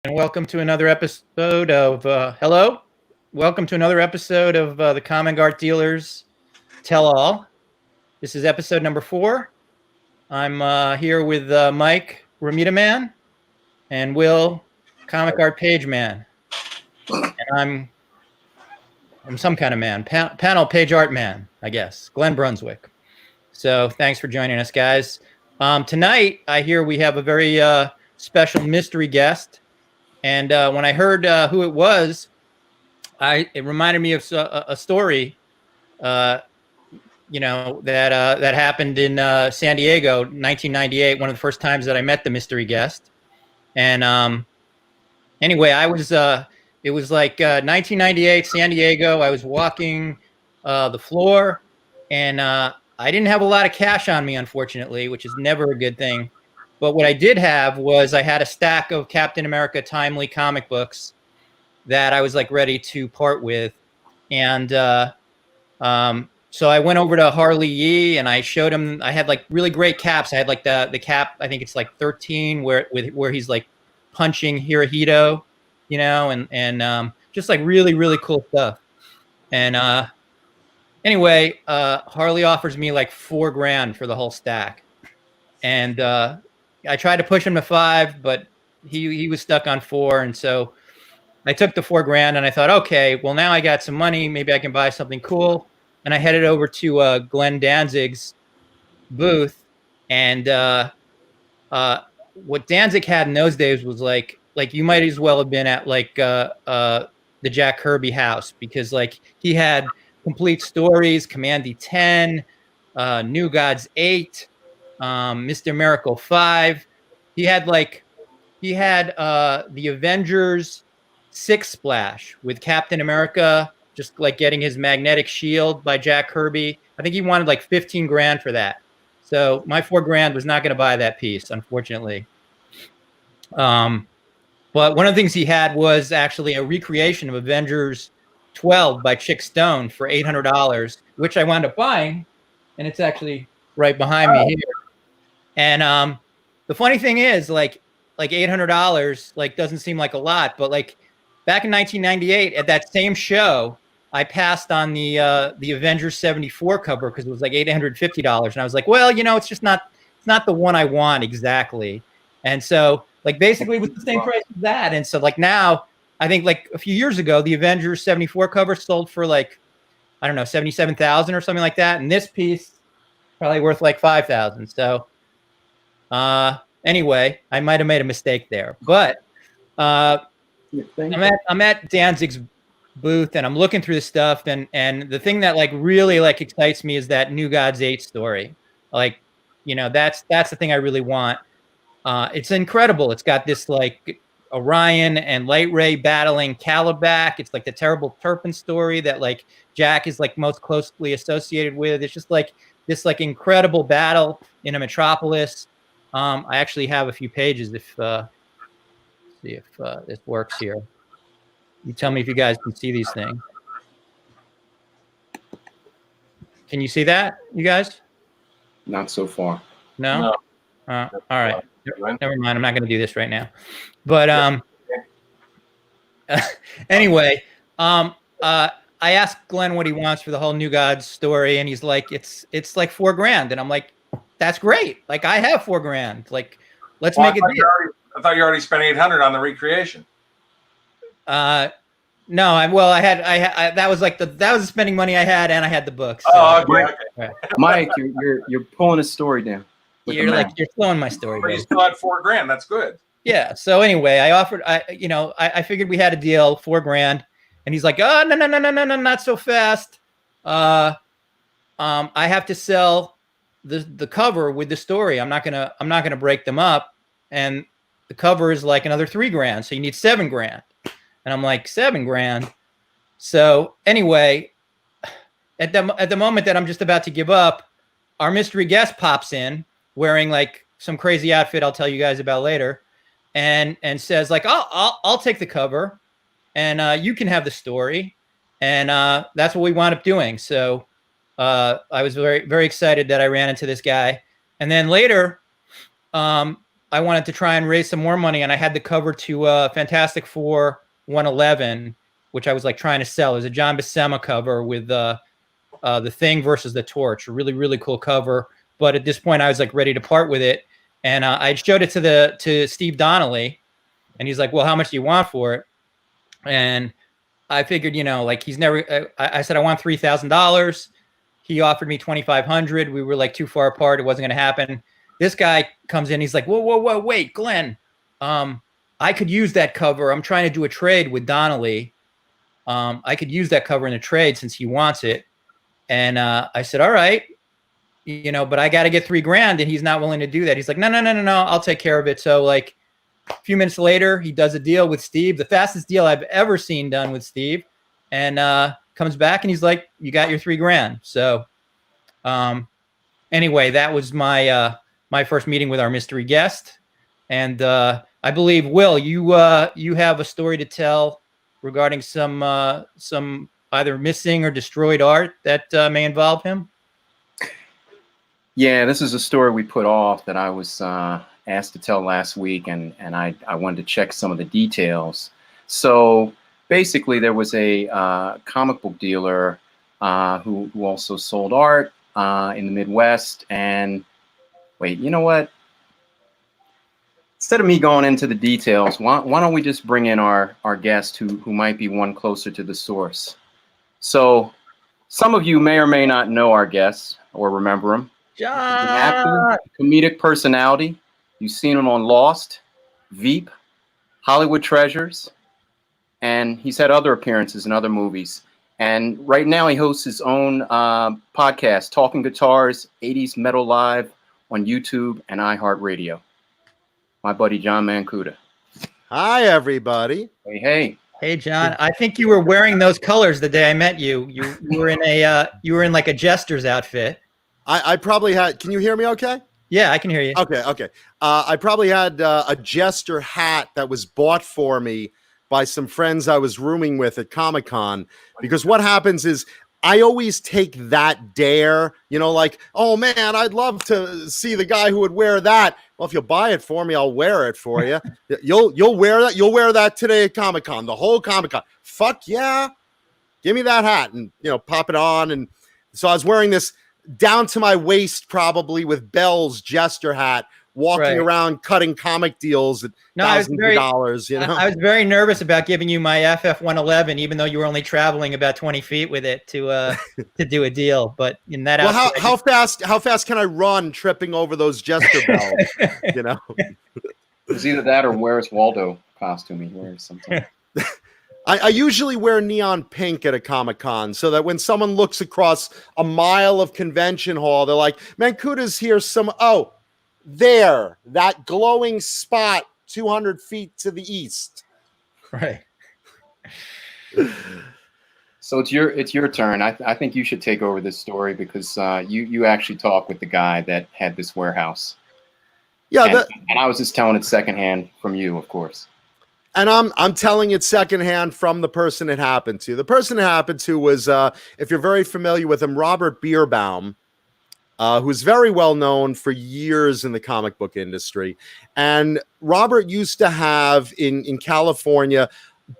And welcome to another episode of hello. Welcome to another episode of the Comic Art Dealers Tell All. This is episode number 4. I'm here with Mike, Ramita Man, and Will, Comic Art Page Man. And I'm some kind of man, panel page art man, I guess, Glen Brunswick. So thanks for joining us, guys. Tonight, I hear we have a very special mystery guest. And when I heard who it was, it reminded me of a story, that happened in San Diego, 1998. One of the first times that I met the mystery guest. And anyway, it was like 1998, San Diego. I was walking the floor, and I didn't have a lot of cash on me, unfortunately, which is never a good thing. But what I did have was I had a stack of Captain America Timely comic books that I was like ready to part with. And so I went over to Harley Yee and I showed him, I had like really great caps. I had like the cap, I think it's like 13 where he's like punching Hirohito, and just like really, really cool stuff. And anyway, Harley offers me like $4,000 for the whole stack. And I tried to push him to 5, but he was stuck on 4. And so I took the $4,000 and I thought, okay, well, now I got some money. Maybe I can buy something cool. And I headed over to Glenn Danzig's booth. And what Danzig had in those days was like you might as well have been at like the Jack Kirby house, because like he had complete stories, Commandy 10, New Gods 8, Mr. Miracle 5. He had the Avengers 6 splash with Captain America just like getting his magnetic shield by Jack Kirby. I think he wanted like $15,000 for that. So my $4,000 was not going to buy that piece, unfortunately. But one of the things he had was actually a recreation of Avengers 12 by Chick Stone for $800, which I wound up buying, and it's actually right behind me here. And the funny thing is, like $800 like doesn't seem like a lot, but like back in 1998 at that same show, I passed on the Avengers 74 cover because it was like $850, and I was like, well, it's not the one I want exactly. And so like basically it was the same price as that. And so like now, I think like a few years ago, the Avengers 74 cover sold for like, I don't know, 77,000 or something like that, and this piece probably worth like 5,000. So anyway, I might have made a mistake there, but I'm at Danzig's booth and I'm looking through the stuff, and the thing that like really like excites me is that New Gods 8 story. Like, that's the thing I really want. It's incredible. It's got this like Orion and Light Ray battling Calabac. It's like the terrible Turpin story that like Jack is like most closely associated with. It's just like this like incredible battle in a metropolis. I actually have a few pages if see if this works here. You tell me if you guys can see these things. Can you see that, you guys? Not so far. No? All right. Never mind. I'm not going to do this right now. But anyway, I asked Glenn what he wants for the whole New Gods story, and he's like, it's like $4,000, and I'm like, that's great. Like I have $4,000. Like, let's make a deal. I thought you already spent $800 on the recreation. No, I had that was like that was the spending money I had, and I had the books. So. Oh, okay. Right. Mike, you're pulling a story down. You're slowing my story. But you still had $4,000. That's good. Yeah. So anyway, I figured we had a deal, $4,000, and he's like, oh, no, not so fast. I have to sell the cover with the story. I'm not gonna break them up, and the cover is like another $3,000, so you need $7,000. And I'm like, $7,000. So anyway, at the moment that I'm just about to give up, our mystery guest pops in wearing like some crazy outfit I'll tell you guys about later, and says like, I'll take the cover, and you can have the story, and that's what we wound up doing. So I was very, very excited that I ran into this guy, and then later, I wanted to try and raise some more money, and I had the cover to Fantastic Four 111, which I was like trying to sell. It was a John Buscema cover with the Thing versus the Torch, a really, really cool cover. But at this point, I was like ready to part with it, and I showed it to Steve Donnelly, and he's like, "Well, how much do you want for it?" And I figured, like he's never. I said I want $3,000. He offered me 2,500. We were like too far apart. It wasn't going to happen. This guy comes in. He's like, whoa, wait, Glenn. I could use that cover. I'm trying to do a trade with Donnelly. I could use that cover in a trade since he wants it. And I said, all right, but I got to get $3,000, and he's not willing to do that. He's like, no, I'll take care of it. So like a few minutes later, he does a deal with Steve, the fastest deal I've ever seen done with Steve, and comes back and he's like, you got your $3,000. So anyway, that was my my first meeting with our mystery guest. And I believe, Will, you have a story to tell regarding some either missing or destroyed art that may involve him. Yeah, this is a story we put off that I was asked to tell last week, and I wanted to check some of the details. So basically, there was a comic book dealer who also sold art in the Midwest. And wait, you know what? Instead of me going into the details, why don't we just bring in our guest who might be one closer to the source? So some of you may or may not know our guest or remember him. John! He's an actor, comedic personality. You've seen him on Lost, Veep, Hollywood Treasures, and he's had other appearances in other movies. And right now he hosts his own podcast, Talking Guitars, 80s Metal Live, on YouTube and iHeartRadio. My buddy John Mancuda. Hi, everybody. Hey. Hey, John. I think you were wearing those colors the day I met you. You were in like a jester's outfit. I probably had. Can you hear me? Okay. Yeah, I can hear you. Okay. I probably had a jester hat that was bought for me by some friends I was rooming with at Comic-Con, because what happens is I always take that dare, like, oh man, I'd love to see the guy who would wear that. Well, if you'll buy it for me, I'll wear it for you. You'll wear that. You'll wear that today at Comic-Con, the whole Comic-Con. Fuck yeah. Give me that hat and, pop it on. And so I was wearing this down to my waist, probably with Bell's jester hat, walking around cutting comic deals at thousands of dollars. I was very nervous about giving you my FF 111, even though you were only traveling about 20 feet with it to do a deal. But in that, well, how fast can I run tripping over those jester bells? It's either that or Where's Waldo costume he wears sometimes. I usually wear neon pink at a Comic-Con so that when someone looks across a mile of convention hall, they're like, Mancuda's here. There, that glowing spot 200 feet to the east. Right. So it's your turn. I think you should take over this story because you actually talked with the guy that had this warehouse. Yeah, and I was just telling it secondhand from you, of course. And I'm telling it secondhand from the person it happened to. The person it happened to was, if you're very familiar with him, Robert Bierbaum, who's very well known for years in the comic book industry. And Robert used to have in California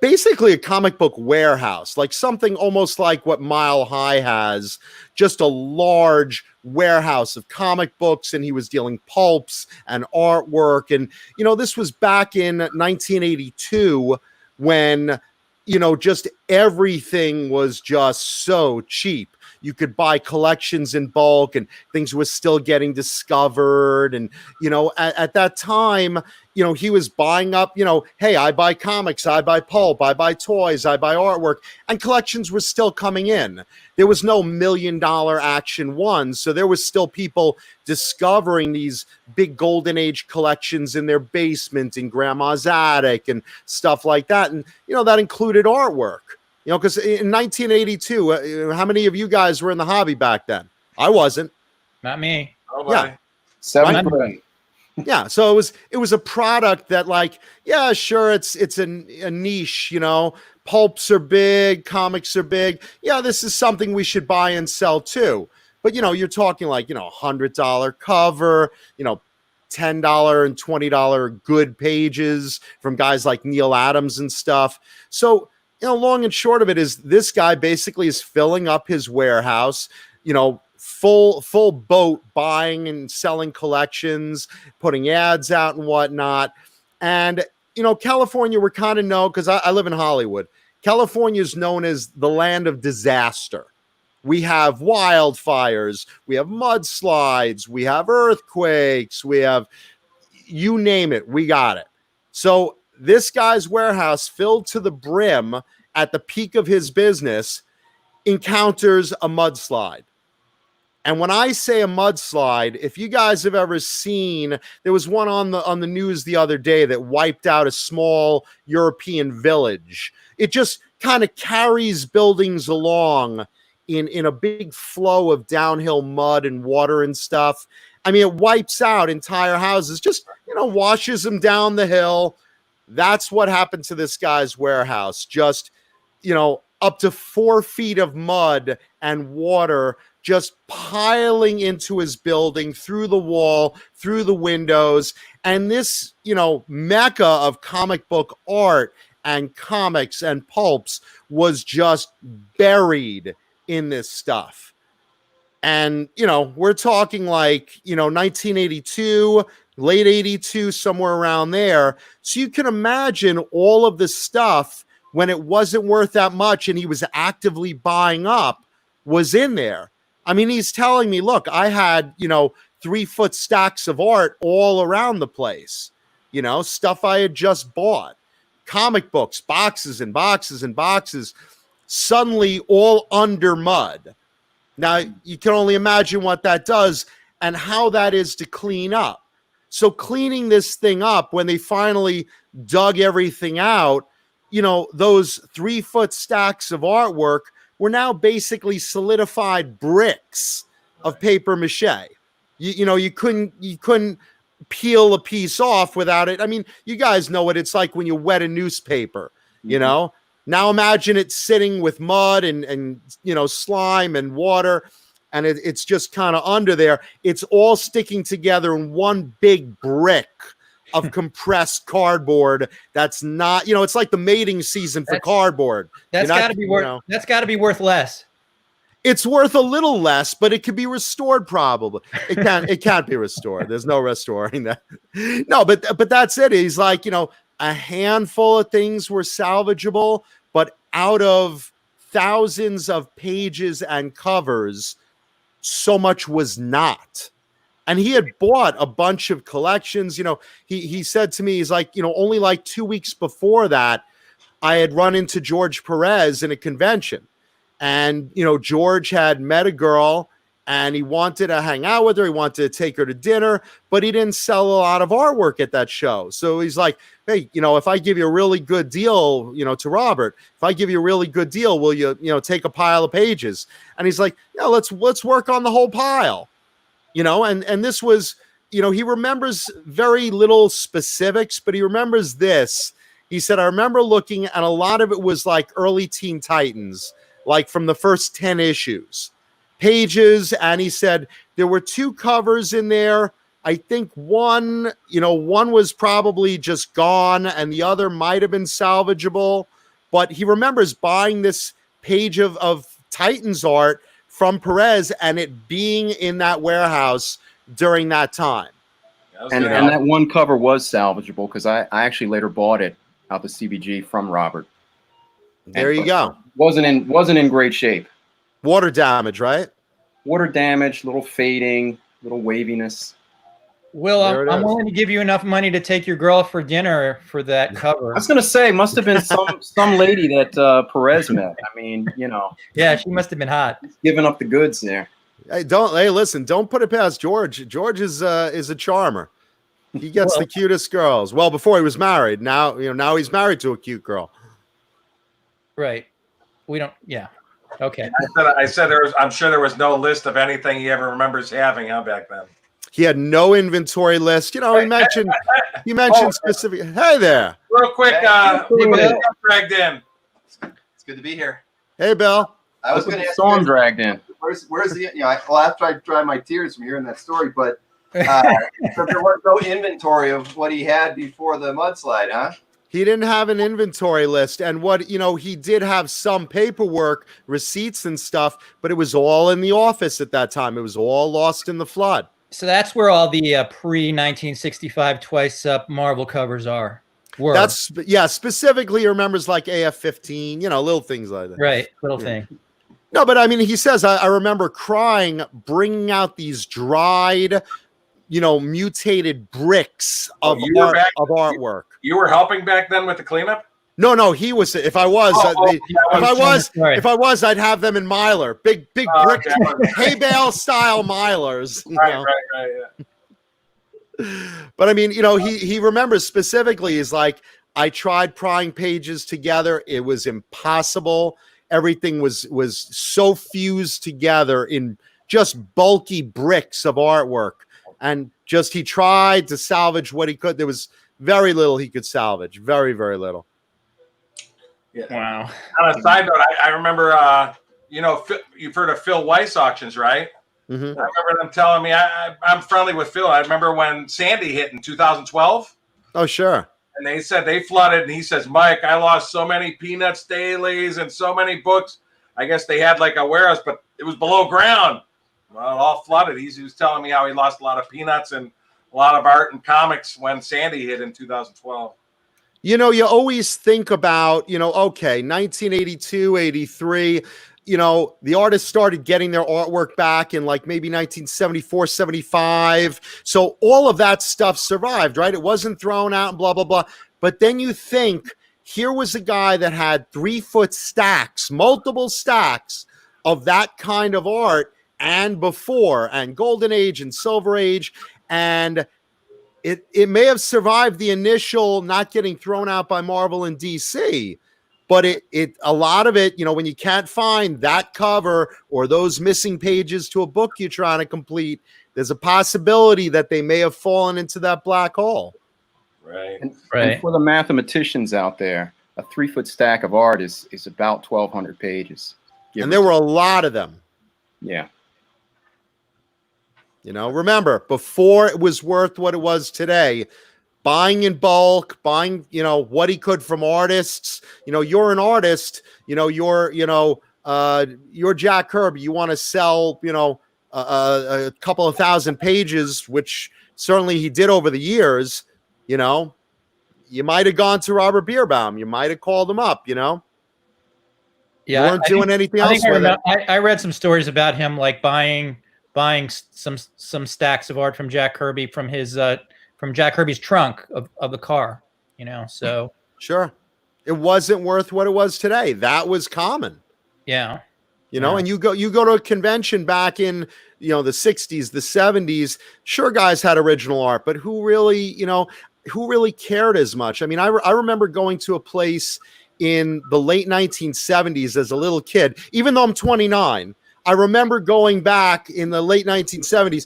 basically a comic book warehouse, like something almost like what Mile High has, just a large warehouse of comic books, and he was dealing pulps and artwork. And, this was back in 1982 when, just everything was just so cheap. You could buy collections in bulk and things were still getting discovered. And, at that time, he was buying up, hey, I buy comics, I buy pulp, I buy toys, I buy artwork, and collections were still coming in. There was no $1 million action one. So there was still people discovering these big golden age collections in their basement, in grandma's attic and stuff like that. And, that included artwork. Because in 1982, how many of you guys were in the hobby back then? I wasn't. Not me. Nobody. Yeah. 7th grade. Yeah, so it was a product that, like, yeah, sure, it's a niche, pulps are big, comics are big. Yeah, this is something we should buy and sell too. But you're talking like $100 cover, $10 and $20 good pages from guys like Neil Adams and stuff. So, long and short of it is this guy basically is filling up his warehouse, full boat, buying and selling collections, putting ads out and whatnot. And, California, we're kind of known, because I live in Hollywood. California is known as the land of disaster. We have wildfires, we have mudslides, we have earthquakes, we have, you name it, we got it. So this guy's warehouse, filled to the brim at the peak of his business, encounters a mudslide. And when I say a mudslide, if you guys have ever seen, there was one on the news the other day that wiped out a small European village. It just kind of carries buildings along in a big flow of downhill mud and water and stuff. I mean, it wipes out entire houses, just, washes them down the hill. That's what happened to this guy's warehouse. Just, up to 4 feet of mud and water just piling into his building, through the wall, through the windows. And this, mecca of comic book art and comics and pulps was just buried in this stuff. And, we're talking like, 1982, late 82, somewhere around there. So you can imagine all of this stuff, when it wasn't worth that much and he was actively buying up, was in there. I mean, he's telling me, look, I had, 3-foot stacks of art all around the place, stuff I had just bought, comic books, boxes and boxes and boxes, suddenly all under mud. Now, you can only imagine what that does and how that is to clean up. So cleaning this thing up, when they finally dug everything out, those 3-foot stacks of artwork were now basically solidified bricks of paper mache. You couldn't peel a piece off without it. I mean, you guys know what it's like when you wet a newspaper, Now imagine it sitting with mud and slime and water, and it's just kind of under there. It's all sticking together in one big brick of compressed cardboard. That's not, it's like the mating season for cardboard. That's got to be worth. That's got to be worth less. It's worth a little less, but it can be restored. Probably it can't be restored. There's no restoring that. No, but that's it. He's like, a handful of things were salvageable, but out of thousands of pages and covers, so much was not. And he had bought a bunch of collections. He said to me, he's like, only like 2 weeks before that, I had run into George Perez in a convention. And, George had met a girl and he wanted to hang out with her. He wanted to take her to dinner, but he didn't sell a lot of artwork at that show. So he's like, hey, if I give you a really good deal, to Robert, if I give you a really good deal, will you, take a pile of pages? And he's like, yeah, let's work on the whole pile. And this was, he remembers very little specifics, but he remembers this. He said, I remember looking, and a lot of it was like early Teen Titans, like from the first 10 issues, pages. And he said there were 2 covers in there. I think one was probably just gone and the other might have been salvageable. But he remembers buying this page of Titans art from Perez and it being in that warehouse during that time. And that one cover was salvageable because I actually later bought it out the CBG from Robert. There you go. Wasn't in great shape. Water damage, right? Water damage, little fading, little waviness. Will, I'm willing to give you enough money to take your girl for dinner for that cover. I was gonna say, must have been some lady that Perez met. I mean, Yeah, she must have been hot. Giving up the goods there. Hey, listen, don't put it past George. George is a charmer. He gets the cutest girls. Well, before he was married. Now, now he's married to a cute girl. Right. We don't. Yeah. Okay. I said I'm sure there was no list of anything he ever remembers having back then. He had no inventory list. He mentioned specific. Hey there. Real quick, dragged in. It's good to be here. Hey, Bill. I was going to ask Storm dragged in. Where's the? After I dry my tears from hearing that story, but So there was no inventory of what he had before the mudslide, huh? He didn't have an inventory list, and he did have some paperwork, receipts and stuff, but it was all in the office at that time. It was all lost in the flood. So that's where all the pre-1965 Twice Up Marvel covers were. That's specifically he remembers like AF-15, little things like that. Right, little thing. No, but I mean, he says, I remember crying, bringing out these dried, mutated bricks of artwork. You were helping back then with the cleanup? No, he was. If I was, if I was, I'd have them in Mylar, big brick, hay bale style Mylars. Right. Yeah. But I mean, he remembers specifically. He's like, I tried prying pages together. It was impossible. Everything was so fused together in just bulky bricks of artwork, and he tried to salvage what he could. There was very little he could salvage. Very, very little. Yeah. Wow. On a side note, I remember, you've heard of Phil Weiss auctions, right? Mm-hmm. I remember them telling me, I'm friendly with Phil. I remember when Sandy hit in 2012. Oh, sure. And they said they flooded. And he says, Mike, I lost so many Peanuts dailies and so many books. I guess they had like a warehouse, but it was below ground. Well, it all flooded. He was telling me how he lost a lot of Peanuts and a lot of art and comics when Sandy hit in 2012. You always think about, okay, 1982, 83, the artists started getting their artwork back in like maybe 1974, 75. So all of that stuff survived, right? It wasn't thrown out and blah, blah, blah. But then you think, here was a guy that had 3-foot stacks, multiple stacks of that kind of art and before, and Golden Age and Silver Age. And it may have survived the initial not getting thrown out by Marvel and DC, but a lot of it, when you can't find that cover or those missing pages to a book you're trying to complete, there's a possibility that they may have fallen into that black hole. Right. And for the mathematicians out there, a 3-foot stack of art is about 1,200 pages. And there were a lot of them. Yeah. Remember, before it was worth what it was today, buying in bulk, buying, what he could from artists. You're an artist, you're Jack Kirby. You want to sell, a couple of thousand pages, which certainly he did over the years. You might have gone to Robert Bierbaum. You might have called him up, Yeah, you weren't doing anything else with it. I read some stories about him, like buying some stacks of art from Jack Kirby from Jack Kirby's trunk of the car, so sure, it wasn't worth what it was today. That was common. Yeah. And you go to a convention back in, the 60s, the 70s, sure, guys had original art, but who really cared as much? I mean, I remember going to a place in the late 1970s as a little kid, even though I'm 29. I remember going back in the late 1970s.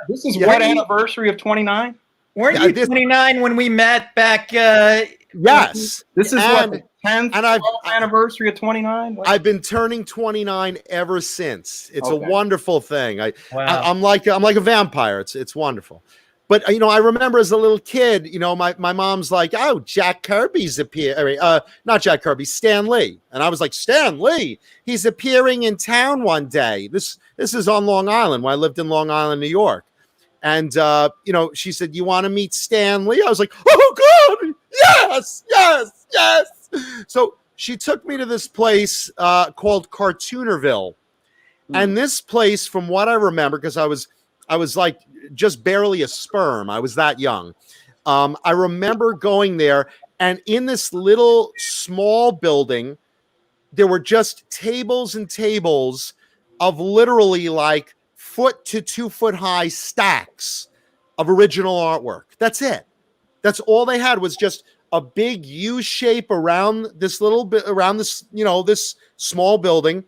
This is what anniversary of 29? Weren't you 29 when we met back? Yes. This is the 10th anniversary of 29? I've been turning 29 ever since. It's a wonderful thing. I'm like a vampire. It's wonderful. But, I remember as a little kid, my mom's like, oh, Jack Kirby's appearing. Not Jack Kirby, Stan Lee. And I was like, Stan Lee? He's appearing in town one day. This is on Long Island, when I lived in Long Island, New York. And, she said, you want to meet Stan Lee? I was like, oh, God, yes. So she took me to this place called Cartoonerville. And this place, from what I remember, because I was like just barely a sperm. I was that young. I remember going there, and in this little small building, there were just tables and tables of literally like 1 to 2 foot high stacks of original artwork. That's it. That's all they had, was just a big U shape around this little bit, around this, this small building,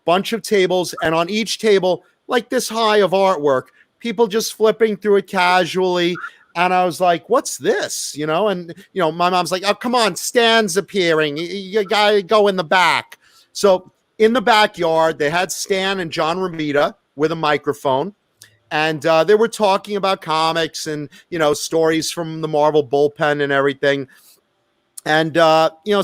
bunch of tables, and on each table, like this high of artwork, people just flipping through it casually. And I was like, what's this? And, my mom's like, oh, come on, Stan's appearing. You gotta go in the back. So in the backyard, they had Stan and John Romita with a microphone. and they were talking about comics and stories from the Marvel bullpen and everything. And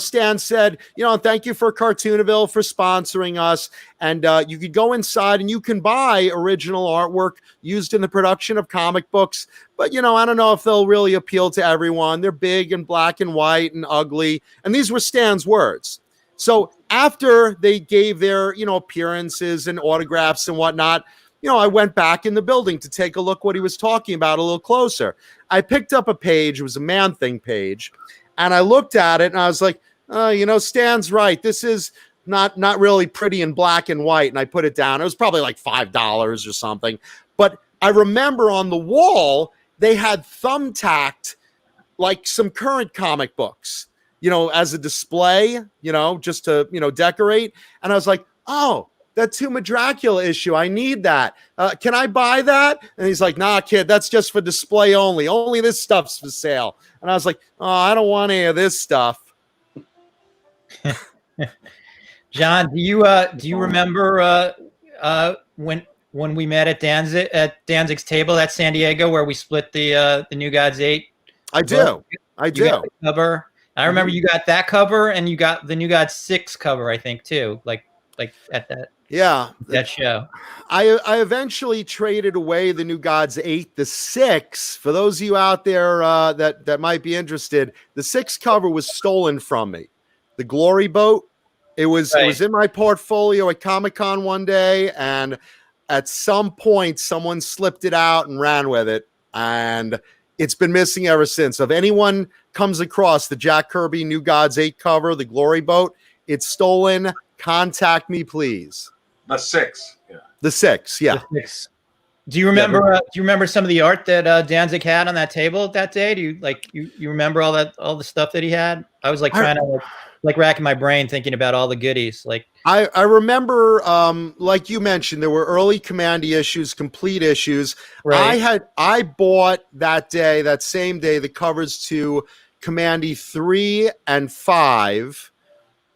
Stan said, thank you for Cartoonaville for sponsoring us. And you could go inside and you can buy original artwork used in the production of comic books. But I don't know if they'll really appeal to everyone. They're big and black and white and ugly. And these were Stan's words. So after they gave their appearances and autographs and whatnot, I went back in the building to take a look what he was talking about a little closer. I picked up a page. It was a Man Thing page. And I looked at it and I was like, Stan's right. This is not really pretty in black and white. And I put it down. It was probably like $5 or something. But I remember on the wall, they had thumbtacked like some current comic books, as a display, just to, decorate. And I was like, oh, that Tomb of Dracula issue. I need that. Can I buy that? And he's like, nah, kid, that's just for display only. Only this stuff's for sale. And I was like, oh, I don't want any of this stuff. John, do you remember when we met at Danzig's table at San Diego where we split the New Gods 8? I do. I do. You got the cover. I remember you got that cover and you got the New Gods 6 cover, I think, too. Like at that show. I eventually traded away the New Gods 8. The 6, for those of you out there that might be interested, the 6 cover was stolen from me. The Glory Boat. It was in my portfolio at Comic-Con one day, and at some point someone slipped it out and ran with it, and it's been missing ever since. If anyone comes across the Jack Kirby New Gods 8 cover, the Glory Boat, it's stolen. Contact me, please. The 6. Yeah. The 6, yeah. The 6. Do you remember? Do you remember some of the art that Danzig had on that table that day? Do you remember all the stuff that he had? I was trying to racking my brain thinking about all the goodies. I remember, like you mentioned, there were early Commandy issues, complete issues. Right. I bought that same day, the covers to Commandy 3 and 5.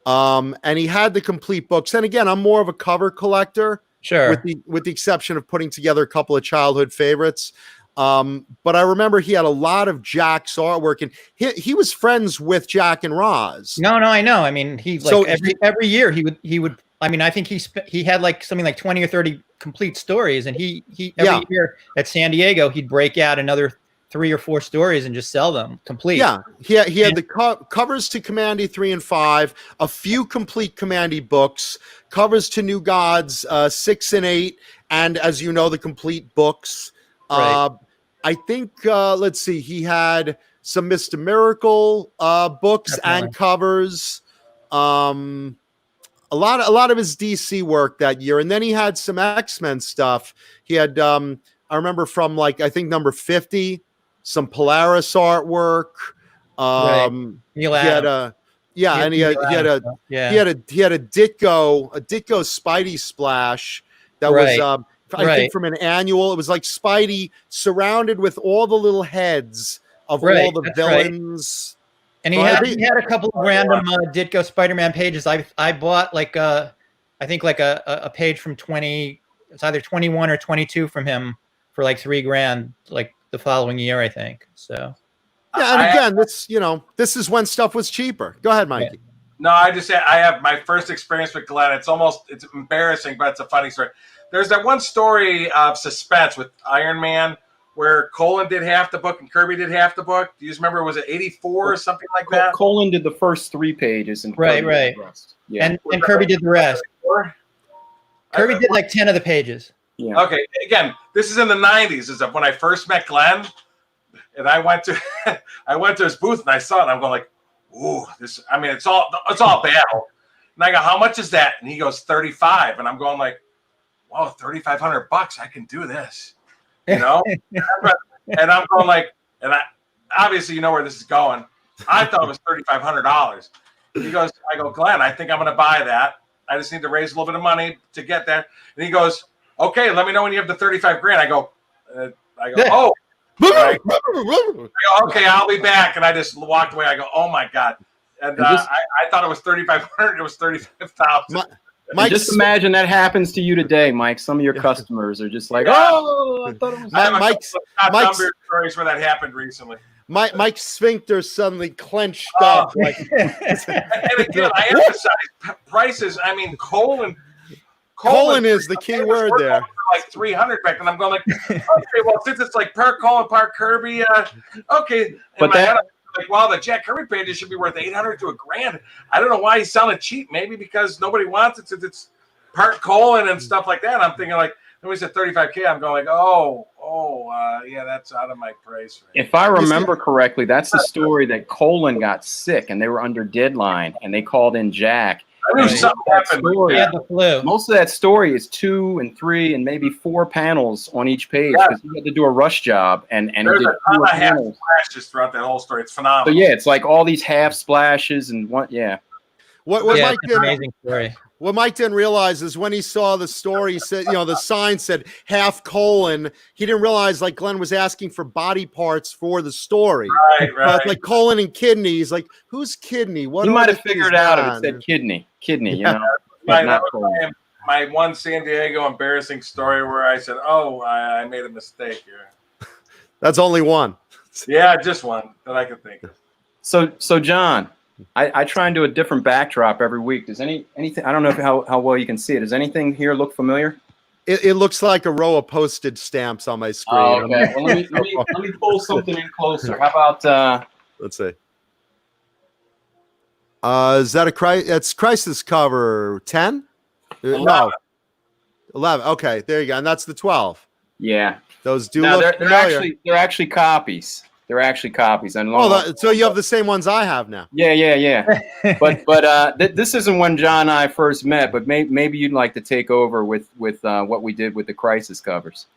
And he had the complete books. And again, I'm more of a cover collector, sure, with the exception of putting together a couple of childhood favorites. But I remember he had a lot of Jack's artwork, and he was friends with Jack and Roz. No, I know. I mean, every year he would. I mean, I think he had something like 20 or 30 complete stories, and he every year at San Diego he'd break out another 3 or 4 stories and just sell them complete. Yeah, he had the covers to Commandy 3 and 5, a few complete Commandy books, covers to New Gods 6 and 8, and as you know, the complete books. Right. I think let's see, he had some Mr. Miracle books and covers. A lot of his DC work that year, and then he had some X-Men stuff. He had I remember from I think number 50. Some Polaris artwork. He had a Ditko Spidey splash that was I think from an annual. It was like Spidey surrounded with all the little heads of all the villains. And he had a couple of random Ditko Spider-Man pages. I bought I think a page from 20. It's either 21 or 22 from him for $3,000 the following year, I think. So yeah, and again, this is when stuff was cheaper. Go ahead, Mikey. No, I just say I have my first experience with Glenn. It's embarrassing, but it's a funny story. There's that one story of suspense with Iron Man where Colin did half the book and Kirby did half the book. Do you remember? Was it 84 or something like that? Colin did the first 3 pages and Kirby did the rest. Yeah. And Kirby did the rest. Kirby did 10 of the pages. Yeah. Okay. Again, this is in the 90s. Is when I first met Glenn, and I went to his booth and I saw it. And I'm going ooh, this. I mean, it's all battle. And I go, how much is that? And he goes, 35. And I'm going wow, $3,500. I can do this, And I'm going and I obviously you know where this is going. I thought it was $3,500. I go, Glenn, I think I'm going to buy that. I just need to raise a little bit of money to get there. And he goes, okay, let me know when you have the $35,000. I go, oh. I go, okay, I'll be back. And I just walked away. I go, oh my God. And I thought it was $3,500. It was $35,000. And just imagine that happens to you today, Mike. Some of your customers are just like, "Oh, I thought it was." I have Mike's stories where that happened recently. Mike's sphincter suddenly clenched up. Like, and again, I emphasize prices. I mean, colon is the key word there. Like 300 back, and I'm going like, okay, well, since it's like per colon, Park Kirby, okay. But that. Like, well, the Jack Kirby pages should be worth $800 to $1,000. I don't know why he's selling it cheap. Maybe because nobody wants it since it's part colon and stuff like that. I'm thinking like, when we said 35K, I'm going like, yeah, that's out of my price range. If I remember correctly, that's the story that Colin got sick and they were under deadline and they called in Jack. I knew something happened. He had the flu. Most of that story is 2 and 3 and maybe 4 panels on each page because he had to do a rush job and there's he did a ton of half splashes throughout that whole story. It's phenomenal. So yeah, it's like all these half splashes and what? Yeah. What yeah, Mike it's an amazing story. What Mike didn't realize is when he saw the story, he said, the sign said half colon. He didn't realize like Glenn was asking for body parts for the story. Right. Like colon and kidney. He's like, who's kidney? What? He might have figured out if it said kidney, that was my one San Diego embarrassing story where I said, I made a mistake here. That's only one. Yeah, just one that I could think of. So John, I try and do a different backdrop every week. Does anything? I don't know how well you can see it. Does anything here look familiar? It looks like a row of postage stamps on my screen. Oh, okay. Well, let me pull something in closer. How about let's see. Is that it's crisis cover 10? No, 11. Okay, there you go. And that's the 12. Yeah, those do look familiar. They're actually copies. They're actually copies. And so you have the same ones I have now. Yeah. but this isn't when John and I first met. But maybe you'd like to take over with what we did with the crisis covers.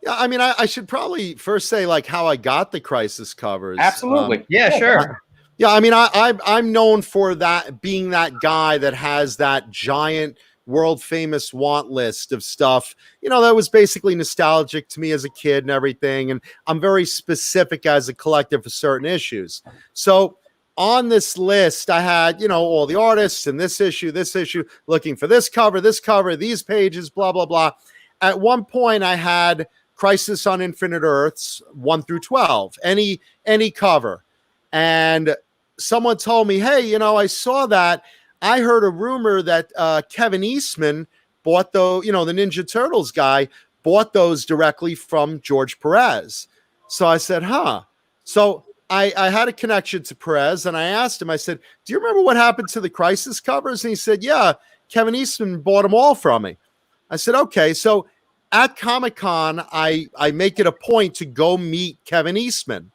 Yeah, I mean, I should probably first say like how I got the crisis covers. Absolutely. Yeah, sure. Yeah, I mean, I'm known for that being that guy that has that giant world famous want list of stuff, that was basically nostalgic to me as a kid and everything. And I'm very specific as a collector for certain issues. So on this list, I had, all the artists and this issue, looking for this cover, these pages, blah, blah, blah. At one point I had Crisis on Infinite Earths 1 through 12, any cover. And someone told me, hey, I saw that. I heard a rumor that Kevin Eastman bought the Ninja Turtles guy bought those directly from George Perez. So I said, So I had a connection to Perez and I asked him, I said, do you remember what happened to the crisis covers? And he said, yeah, Kevin Eastman bought them all from me. I said, okay. So at Comic-Con, I make it a point to go meet Kevin Eastman.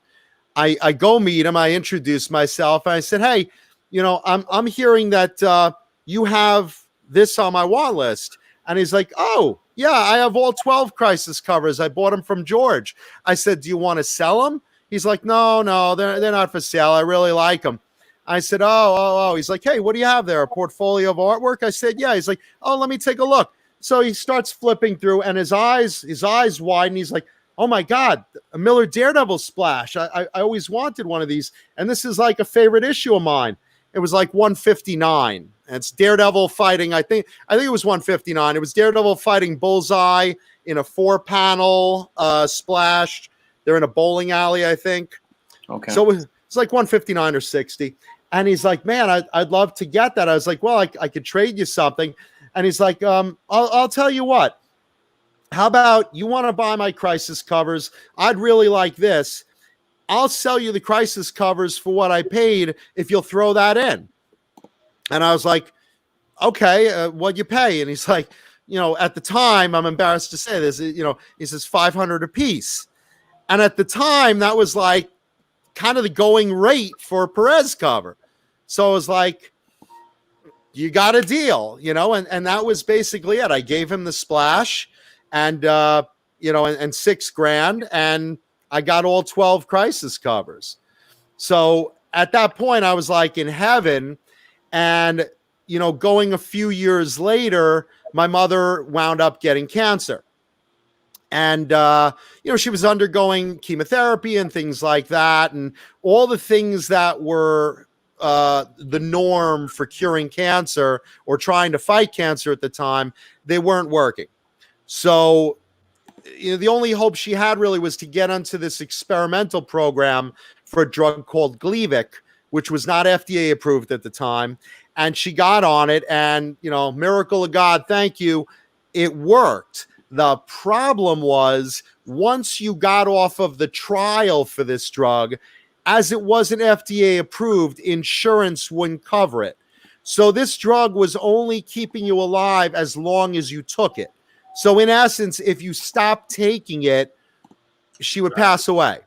I go meet him. I introduce myself. And I said, hey, I'm hearing that you have this on my want list. And he's like, oh, yeah, I have all 12 crisis covers. I bought them from George. I said, do you want to sell them? He's like, no, they're not for sale. I really like them. I said, oh. He's like, hey, what do you have there? A portfolio of artwork? I said, yeah. He's like, oh, let me take a look. So he starts flipping through and his eyes widen. He's like, oh my God, a Miller Daredevil splash. I always wanted one of these. And this is like a favorite issue of mine. It was like 159. And it's Daredevil fighting. I think it was 159. It was Daredevil fighting Bullseye in a 4-panel splash. They're in a bowling alley, I think. Okay. So it's like 159 or 60. And he's like, man, I'd love to get that. I was like, well, I could trade you something. And he's like, I'll tell you what. How about you want to buy my crisis covers? I'd really like this. I'll sell you the crisis covers for what I paid if you'll throw that in. And I was like, okay, what'd you pay? And he's like, at the time, I'm embarrassed to say this, he says $500 a piece. And at the time, that was like kind of the going rate for a Perez cover. So I was like, you got a deal, and that was basically it. I gave him the splash and, and $6,000 and I got all 12 crisis covers. So at that point I was like in heaven. And, going a few years later, my mother wound up getting cancer. And, she was undergoing chemotherapy and things like that. And all the things that were the norm for curing cancer or trying to fight cancer at the time, they weren't working. So the only hope she had really was to get onto this experimental program for a drug called Gleevec, which was not FDA approved at the time. And she got on it, and, miracle of God, thank you, it worked. The problem was, once you got off of the trial for this drug, as it wasn't FDA approved, insurance wouldn't cover it. So this drug was only keeping you alive as long as you took it. So in essence, if you stopped taking it, she would pass away.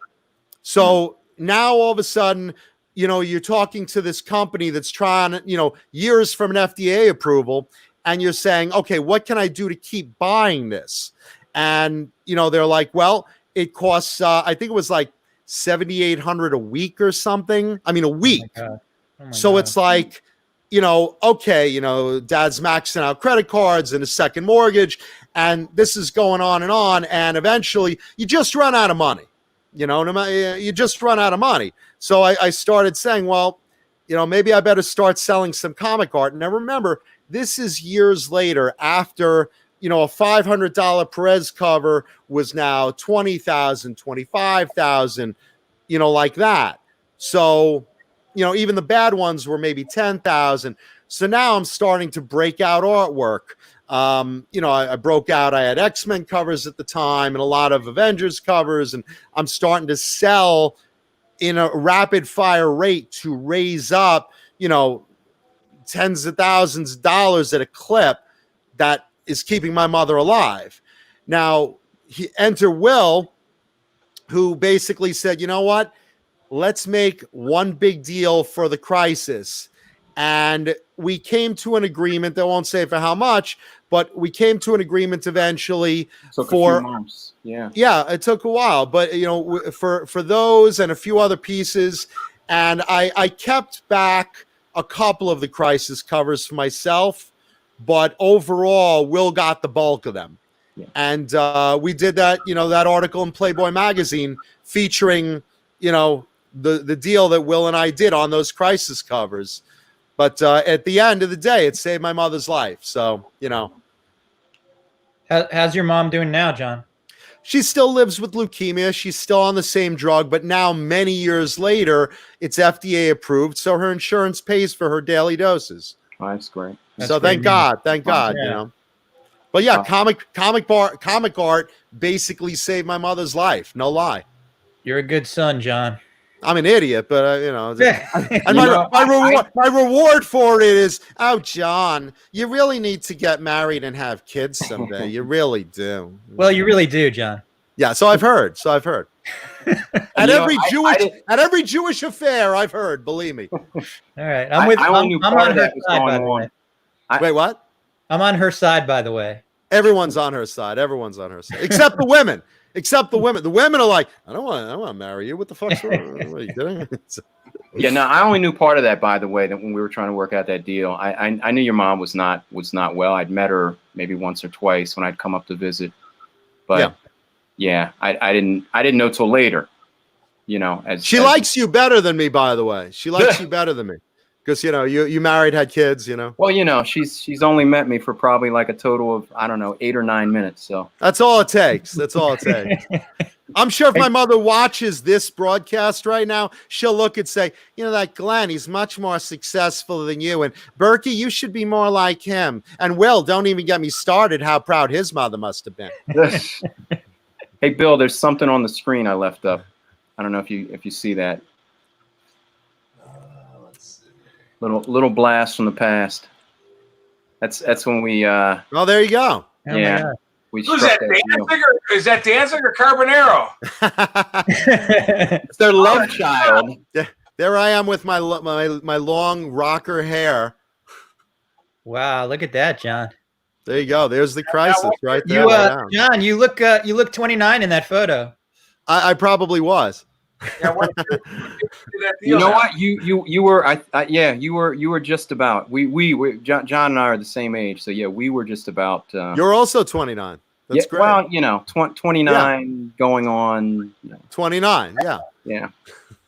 So now all of a sudden, you're talking to this company that's trying, years from an FDA approval, and you're saying, okay, what can I do to keep buying this? And, they're like, well, it costs, I think it was like $7,800 a week or something. I mean, a week. Oh my So God. it's like, okay, dad's maxing out credit cards and a second mortgage, and this is going on. And eventually you just run out of money, you just run out of money. So I started saying, well, maybe I better start selling some comic art. Now remember, this is years later after, a $500 Perez cover was now $20,000, $25,000, like that. So, even the bad ones were maybe 10,000. So now I'm starting to break out artwork. I broke out, I had X-Men covers at the time and a lot of Avengers covers, and I'm starting to sell in a rapid fire rate to raise up, tens of thousands of dollars at a clip that is keeping my mother alive. Now, enter Will, who basically said, you know what? Let's make one big deal for the crisis. And we came to an agreement. I won't say for how much, but we came to an agreement eventually. Took for a few months. Yeah. Yeah, it took a while, but for those and a few other pieces, and I kept back a couple of the crisis covers for myself, but overall, Will got the bulk of them. Yeah. And we did that, that article in Playboy magazine featuring, the deal that Will and I did on those crisis covers. But at the end of the day, it saved my mother's life. So, How's your mom doing now, John? she still lives with leukemia. She's still on the same drug, but now many years later, it's FDA approved. So her insurance pays for her daily doses. Oh, that's great. So thank God, Yeah. But yeah, comic art basically saved my mother's life. No lie. You're a good son, John. I'm an idiot, but and know, my reward for it is, oh, John, you really need to get married and have kids someday. You really do. Well, you really do, John. Yeah, so I've heard. At every Jewish affair, I've heard. Believe me. All right, I only knew I'm part on of her that was side, by going the on. way. Wait, what? I'm on her side, by the way. Everyone's on her side. Except the women. The women are like, I don't want to marry you. What the fuck's wrong? What are you kidding? Yeah, no, I only knew part of that, by the way, that when we were trying to work out that deal. I knew your mom was not well. I'd met her maybe once or twice when I'd come up to visit. But yeah, I didn't know till later. As she likes you better than me, by the way. She likes you better than me. Because you married, had kids, Well, she's only met me for probably like a total of, I don't know, 8 or 9 minutes. So that's all it takes. I'm sure if my mother watches this broadcast right now, she'll look and say, that Glenn, he's much more successful than you. And Berkey, you should be more like him. And Will, don't even get me started how proud his mother must have been. Hey, Bill, there's something on the screen I left up. I don't know if you see that. Little blast from the past. That's when we. Oh, there you go. Oh yeah. We Who's struck that? deal. Danzig or, is that Danzig or Carbonero? It's their love child. There I am with my long rocker hair. Wow, look at that, John. There you go. There's the crisis right there. John, you look 29 in that photo. I probably was. Yeah, You know what? You were you were just about. We John and I are the same age, so yeah, we were just about. You're also 29. That's great. Well, 29 going on. 29. Yeah. Yeah.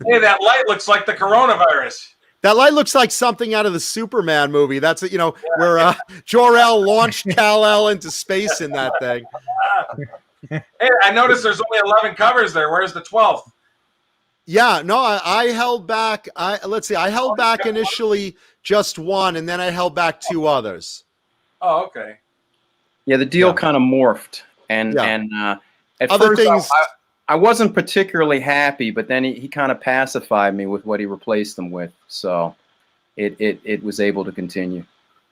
Hey, that light looks like the coronavirus. That light looks like something out of the Superman movie. That's it, where Jor-El launched Kal-El into space in that thing. Hey, I noticed there's only 11 covers there. Where's the 12th? Yeah, no, I held back. I held back initially just one, and then I held back two others. Oh, okay. Yeah, the deal kind of morphed, and at Other first things. I wasn't particularly happy, but then he kind of pacified me with what he replaced them with, so it was able to continue.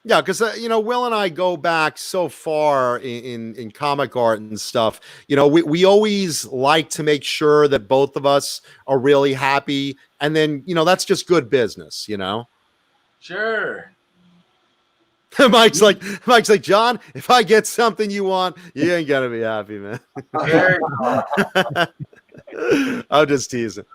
Yeah, because Will and I go back so far in comic art and stuff. We always like to make sure that both of us are really happy, and then that's just good business. Sure. Mike's like, John, if I get something you want, you ain't gonna be happy, man. Very cool. I'm just teasing.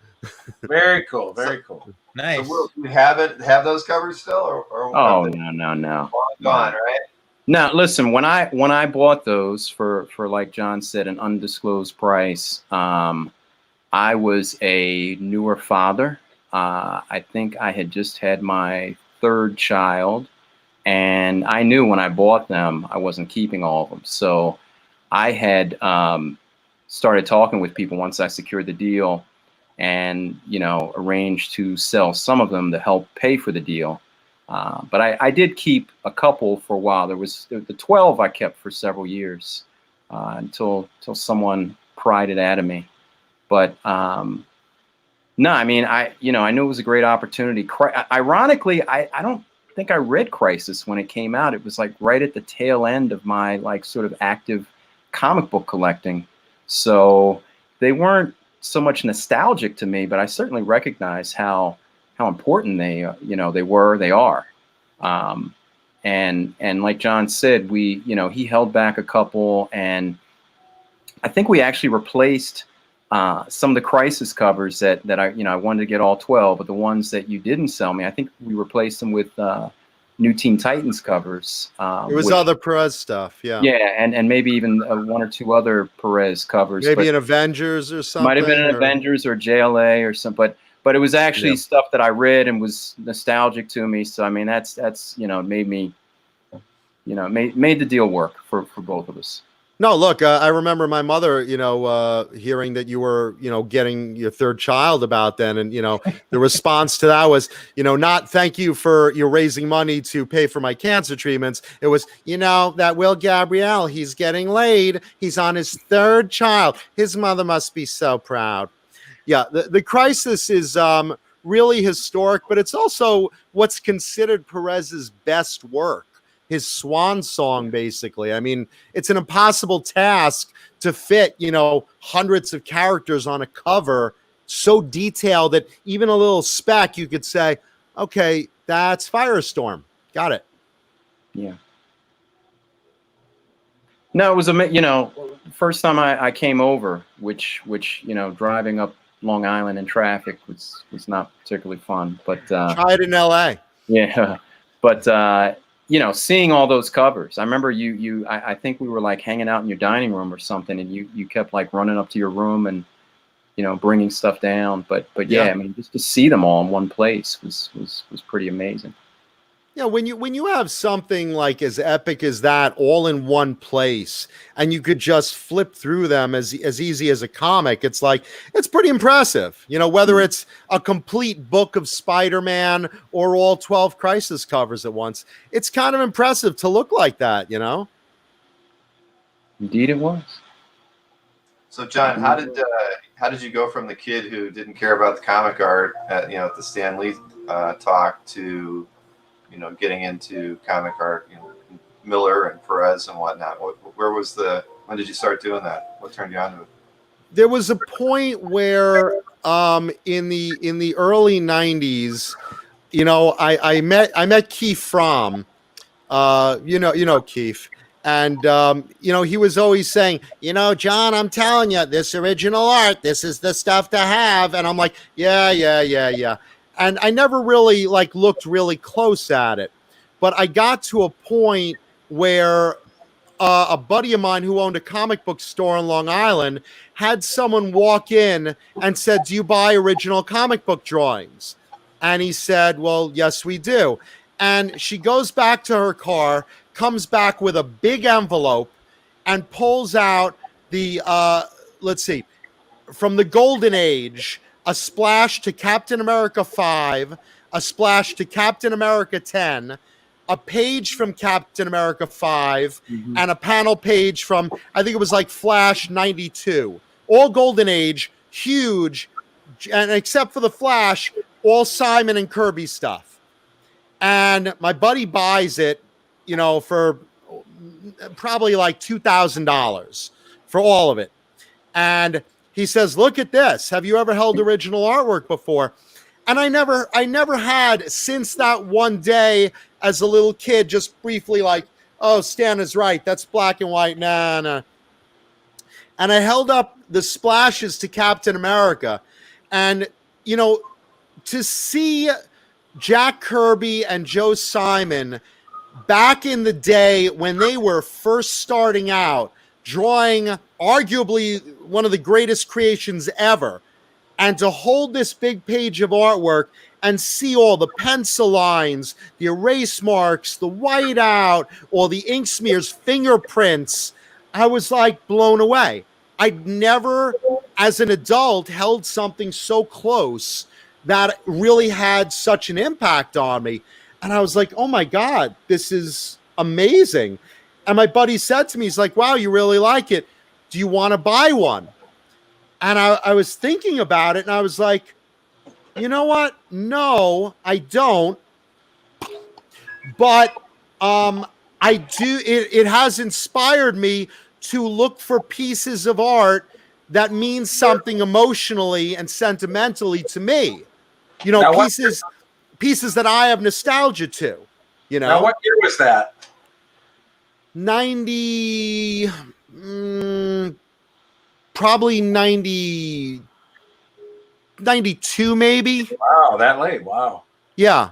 Very cool. Very cool. Nice. So Will, do we have those covers still, or Oh no. gone, right? Now listen, when I bought those for like John said, an undisclosed price, I was a newer father. I think I had just had my third child, and I knew when I bought them I wasn't keeping all of them. So I had started talking with people once I secured the deal, and arranged to sell some of them to help pay for the deal. But I did keep a couple for a while. There was the 12 I kept for several years until someone pried it out of me. But no, I mean, I knew it was a great opportunity. Ironically, I don't think I read Crisis when it came out. It was like right at the tail end of my like sort of active comic book collecting. So they weren't so much nostalgic to me, but I certainly recognize how important they are. And like John said, he held back a couple, and I think we actually replaced some of the Crisis covers that I wanted to get all 12, but the ones that you didn't sell me, I think we replaced them with New Teen Titans covers. It was other Perez stuff, yeah. Yeah, and maybe even one or two other Perez covers. Maybe an Avengers or something. Might have been an Avengers or JLA or something, but it was actually stuff that I read and was nostalgic to me. So I mean, that's made me, made the deal work for both of us. No, look, I remember my mother, hearing that you were, getting your third child about then. And, the response to that was, not thank you for you raising money to pay for my cancer treatments. It was, that Will Gabrielle, he's getting laid. He's on his third child. His mother must be so proud. Yeah, the Crisis is really historic, but it's also what's considered Perez's best work. His swan song, basically. I mean, it's an impossible task to fit, hundreds of characters on a cover so detailed that even a little speck, you could say, okay, that's Firestorm. Got it. Yeah. No, it was first time I came over, which driving up Long Island in traffic was not particularly fun, but try it in LA. Yeah, but seeing all those covers, I remember I think we were like hanging out in your dining room or something, and you kept like running up to your room and bringing stuff down. But yeah, I mean, just to see them all in one place was pretty amazing. Yeah, when you have something like as epic as that all in one place, and you could just flip through them as easy as a comic, it's pretty impressive. Whether it's a complete book of Spider-Man or all 12 Crisis covers at once, it's kind of impressive to look like that. Indeed, it was. So, John, how did you go from the kid who didn't care about the comic art at the Stan Lee talk to getting into comic art, Miller and Perez and whatnot? When did you start doing that? What turned you on to it? There was a point where in the early 90s, I met Keith Fromm, Keith. And, he was always saying, John, I'm telling you, this original art, this is the stuff to have. And I'm like, yeah. And I never really looked really close at it. But I got to a point where a buddy of mine who owned a comic book store on Long Island had someone walk in and said, do you buy original comic book drawings? And he said, well, yes, we do. And she goes back to her car, comes back with a big envelope, and pulls out the, let's see, from the Golden Age, a splash to Captain America 5, a splash to Captain America 10, a page from Captain America 5, and a panel page from, I think it was like Flash 92. All Golden Age, huge, and except for the Flash, all Simon and Kirby stuff. And my buddy buys it, for probably like $2,000 for all of it. And he says, look at this. Have you ever held original artwork before? And I never had, since that one day as a little kid, just briefly like, oh, Stan is right. That's black and white. Nah. And I held up the splashes to Captain America. And, to see Jack Kirby and Joe Simon back in the day when they were first starting out, drawing arguably one of the greatest creations ever, and to hold this big page of artwork and see all the pencil lines, the erase marks, the whiteout, all the ink smears, fingerprints, I was like blown away. I'd never, as an adult, held something so close that really had such an impact on me. And I was like, oh my God, this is amazing. And my buddy said to me, he's like, wow, you really like it. Do you want to buy one? And I was thinking about it, and I was like, you know what? No, I don't. But I do. It has inspired me to look for pieces of art that means something emotionally and sentimentally to me. Now, pieces that I have nostalgia to. Now, what year was that? 90, probably 90, 92 maybe. Wow, that late. Wow. Yeah.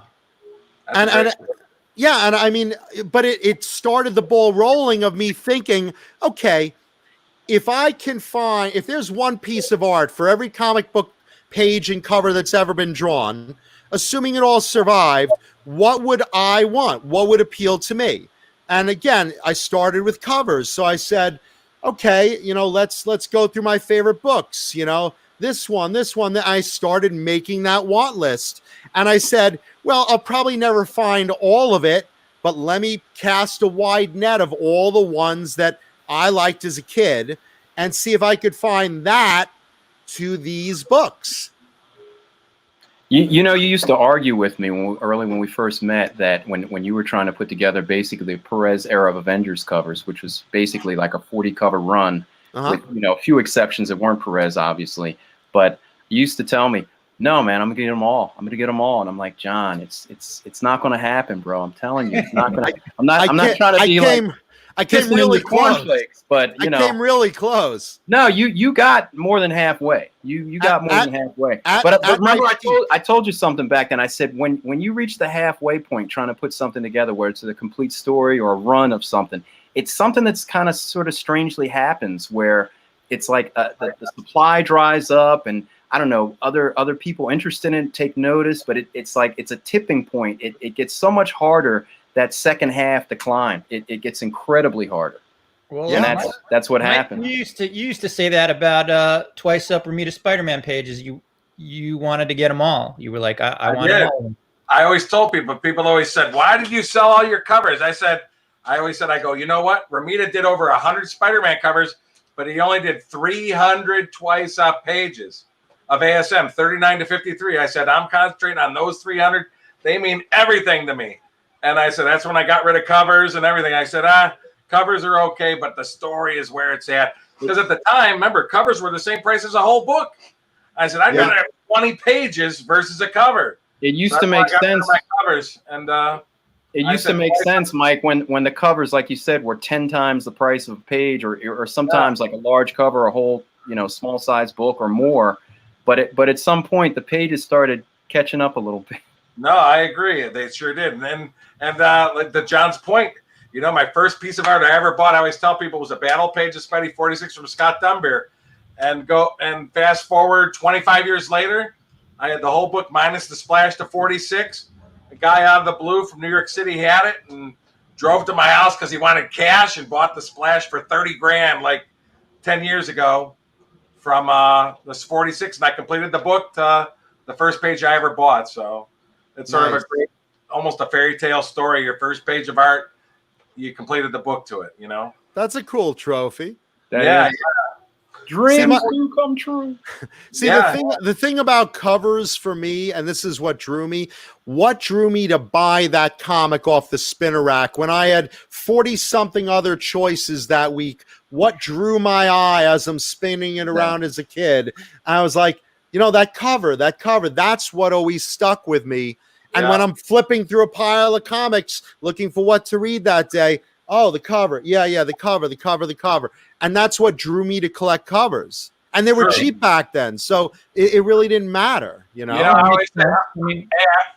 That's And yeah, and I mean, but it started the ball rolling of me thinking, okay, if there's one piece of art for every comic book page and cover that's ever been drawn, assuming it all survived, what would I want? What would appeal to me? And again, I started with covers. So I said, okay, let's go through my favorite books, this one. I started making that want list. And I said, well, I'll probably never find all of it, but let me cast a wide net of all the ones that I liked as a kid and see if I could find that to these books. You used to argue with me when we first met that when you were trying to put together basically the Perez era of Avengers covers, which was basically like a 40 cover run with a few exceptions that weren't Perez, obviously. But you used to tell me, no, man, I'm gonna get them all. I'm gonna get them all. And I'm like, John, it's not gonna happen, bro. I'm telling you, it's not gonna. I'm not trying to be I came really close, but I came really close. No, you got more than halfway. You got more than halfway. But remember, I told you something back then. I said when you reach the halfway point, trying to put something together, where it's a complete story or a run of something, it's something that's kind of sort of strangely happens, where it's like the supply dries up, and I don't know, other people interested in it take notice, but it's like it's a tipping point. It gets so much harder. That second half decline, it gets incredibly harder. Well, and that's what happened. You used to say that about Twice Up Bermuda Spider-Man pages. You wanted to get them all. You were like, I want them all. I always told people always said, why did you sell all your covers? I always said, I go, you know what? Ramita did over 100 Spider-Man covers, but he only did 300 Twice Up pages of ASM, 39 to 53. I said, I'm concentrating on those 300. They mean everything to me. And I said, that's when I got rid of covers and everything. I said, covers are okay, but the story is where it's at. Because at the time, remember, covers were the same price as a whole book. I said, I'd rather have 20 pages versus a cover. It used to make sense. My covers. And it used to make sense, Mike, when the covers, like you said, were 10 times the price of a page, or sometimes like a large cover, a whole small size book or more. But at some point, the pages started catching up a little bit. No, I agree. They sure did. And like to John's point, my first piece of art I ever bought, I always tell people, was a battle page of Spidey 46 from Scott Dunbar. And fast forward 25 years later, I had the whole book minus the splash to 46. A guy out of the blue from New York City had it and drove to my house because he wanted cash and bought the splash for 30 grand like 10 years ago from this 46. And I completed the book to the first page I ever bought. So it's sort of a great, almost a fairy tale story. Your first page of art, you completed the book to it, you know? That's a cool trophy. Yeah. Dreams do come true. See, the thing about covers for me, and this is what drew me to buy that comic off the spinner rack when I had 40-something other choices that week. What drew my eye as I'm spinning it around as a kid? I was like, you know, that cover, that's what always stuck with me. And when I'm flipping through a pile of comics looking for what to read that day, oh, the cover. Yeah, the cover. And that's what drew me to collect covers. And they were cheap back then. So it really didn't matter, you know? You know,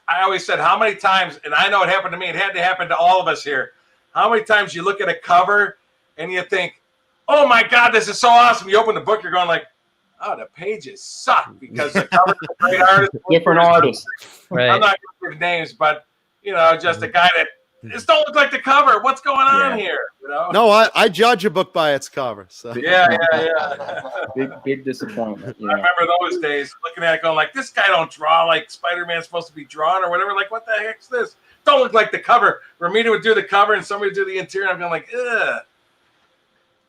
I always said, how many times, and I know it happened to me, it had to happen to all of us here. How many times you look at a cover and you think, oh my God, this is so awesome. You open the book, you're going like, oh, the pages suck because the cover's a great artist. Different artists. Right. I'm not going to give names, but, you know, just a guy that, this don't look like the cover. What's going on here? You know? No, I judge a book by its cover. So. Yeah. Big disappointment. I remember those days looking at it going like, this guy don't draw like Spider-Man's supposed to be drawn or whatever. Like, what the heck's this? Don't look like the cover. Romita would do the cover and somebody would do the interior. I'm going like, ugh.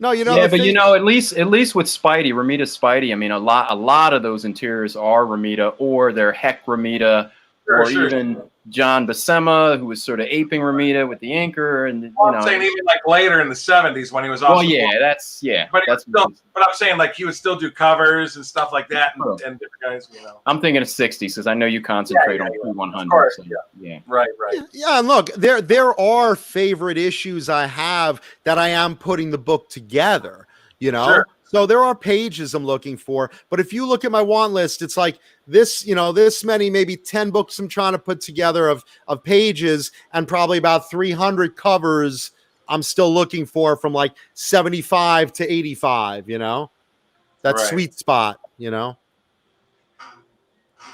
No, you know. Yeah, but you know, at least with Spidey, Romita's Spidey. I mean, a lot of those interiors are Romita, or they're Heck Romita, even John Buscema, who was sort of aping Romita with the inker, and you know. I'm saying even like later in the 70s when he was. Well, yeah, that's. But I'm saying like he would still do covers and stuff like that, and different guys, you know. I'm thinking of 60s because I know you concentrate on 100. So, Right. Yeah, and look, there are favorite issues I have that I am putting the book together, you know. Sure. So there are pages I'm looking for, but if you look at my want list, it's like this, you know, this many, maybe 10 books I'm trying to put together of pages, and probably about 300 covers I'm still looking for from like 75 to 85, you know, that sweet spot, you know.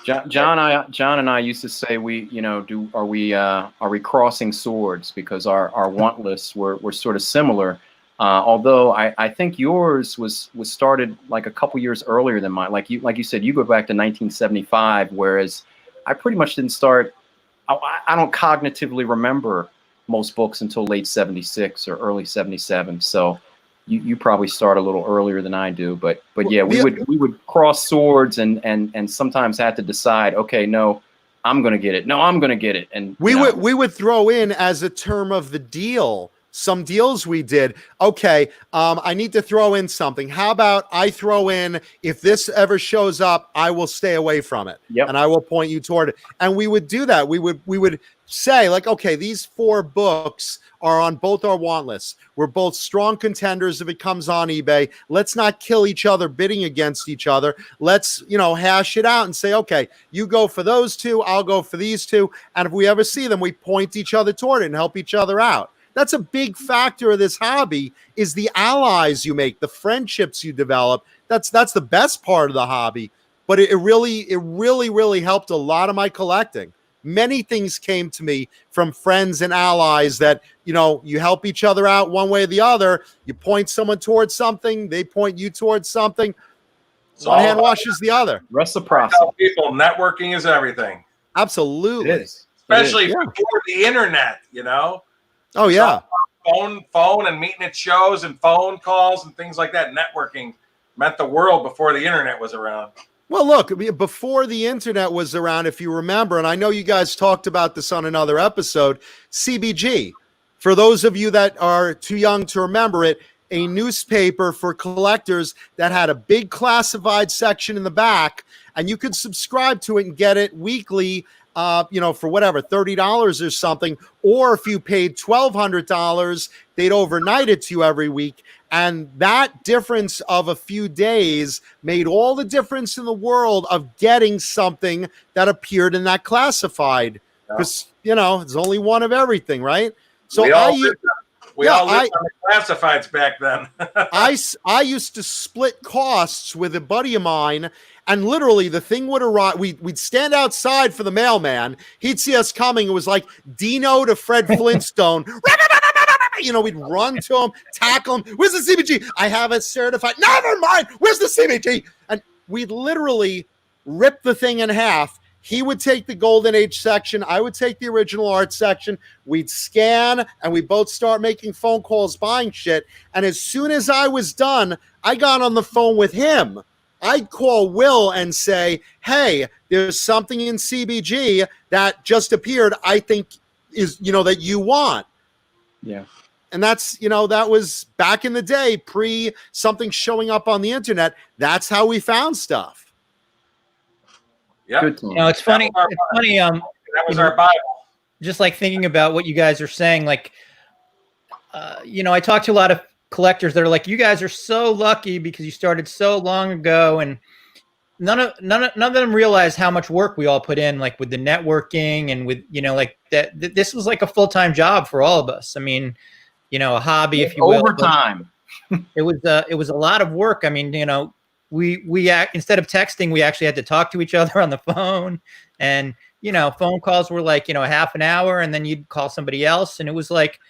John and I used to say are we crossing swords, because our want lists were sort of similar. Although I think yours was started like a couple years earlier than mine. Like you said, you go back to 1975, whereas I pretty much didn't start. I don't cognitively remember most books until late 76 or early 77. So you probably start a little earlier than I do. But yeah, we would cross swords and sometimes had to decide. Okay, no, I'm going to get it. No, I'm going to get it. And we would throw in as a term of the deal. Some deals we did. Okay, I need to throw in something. How about I throw in, if this ever shows up, I will stay away from it. Yep. And I will point you toward it. And we would do that. We would say like, okay, these 4 books are on both our want lists. We're both strong contenders if it comes on eBay. Let's not kill each other bidding against each other. Let's, you know, hash it out and say, okay, you go for those 2, I'll go for these 2. And if we ever see them, we point each other toward it and help each other out. That's a big factor of this hobby, is the allies you make, the friendships you develop. That's the best part of the hobby. But it really helped a lot of my collecting. Many things came to me from friends and allies that, you know, you help each other out one way or the other. You point someone towards something, they point you towards something. One hand washes the other. Reciprocity. People, networking is everything. Absolutely. It is. Especially before the internet, you know. Oh, yeah. So phone and meeting at shows and phone calls and things like that. Networking meant the world before the internet was around. Well, look, before the internet was around, if you remember, and I know you guys talked about this on another episode, CBG. For those of you that are too young to remember it, a newspaper for collectors that had a big classified section in the back, and you could subscribe to it and get it weekly, for whatever, $30 or something. Or if you paid $1,200, they'd overnight it to you every week. And that difference of a few days made all the difference in the world of getting something that appeared in that classified. Because, it's only one of everything, right? So we all lived on the classifieds back then. I used to split costs with a buddy of mine, And literally the thing would arrive. We'd stand outside for the mailman. He'd see us coming. It was like Dino to Fred Flintstone. You know, we'd run to him, tackle him. Where's the CBG? I have it certified. Never mind. Where's the CBG? And we'd literally rip the thing in half. He would take the Golden Age section. I would take the original art section. We'd scan, and we both start making phone calls, buying shit. And as soon as I was done, I got on the phone with him. I'd call Will and say, hey, there's something in CBG that just appeared, I think is, you know, that you want. Yeah. And that's, you know, that was back in the day, pre something showing up on the internet. That's how we found stuff. Yeah. Good You know, it's funny. It's funny. That was our Bible. Just like thinking about what you guys are saying, like, you know, I talk to a lot of collectors that are like, you guys are so lucky because you started so long ago, and none of them realize how much work we all put in, like with the networking and with, you know, like that. This was like a full-time job for all of us. I mean, you know, a hobby, if you will. Overtime. It was a lot of work. I mean, you know, we instead of texting, we actually had to talk to each other on the phone, and you know, phone calls were like, you know, a half an hour, and then you'd call somebody else, and it was like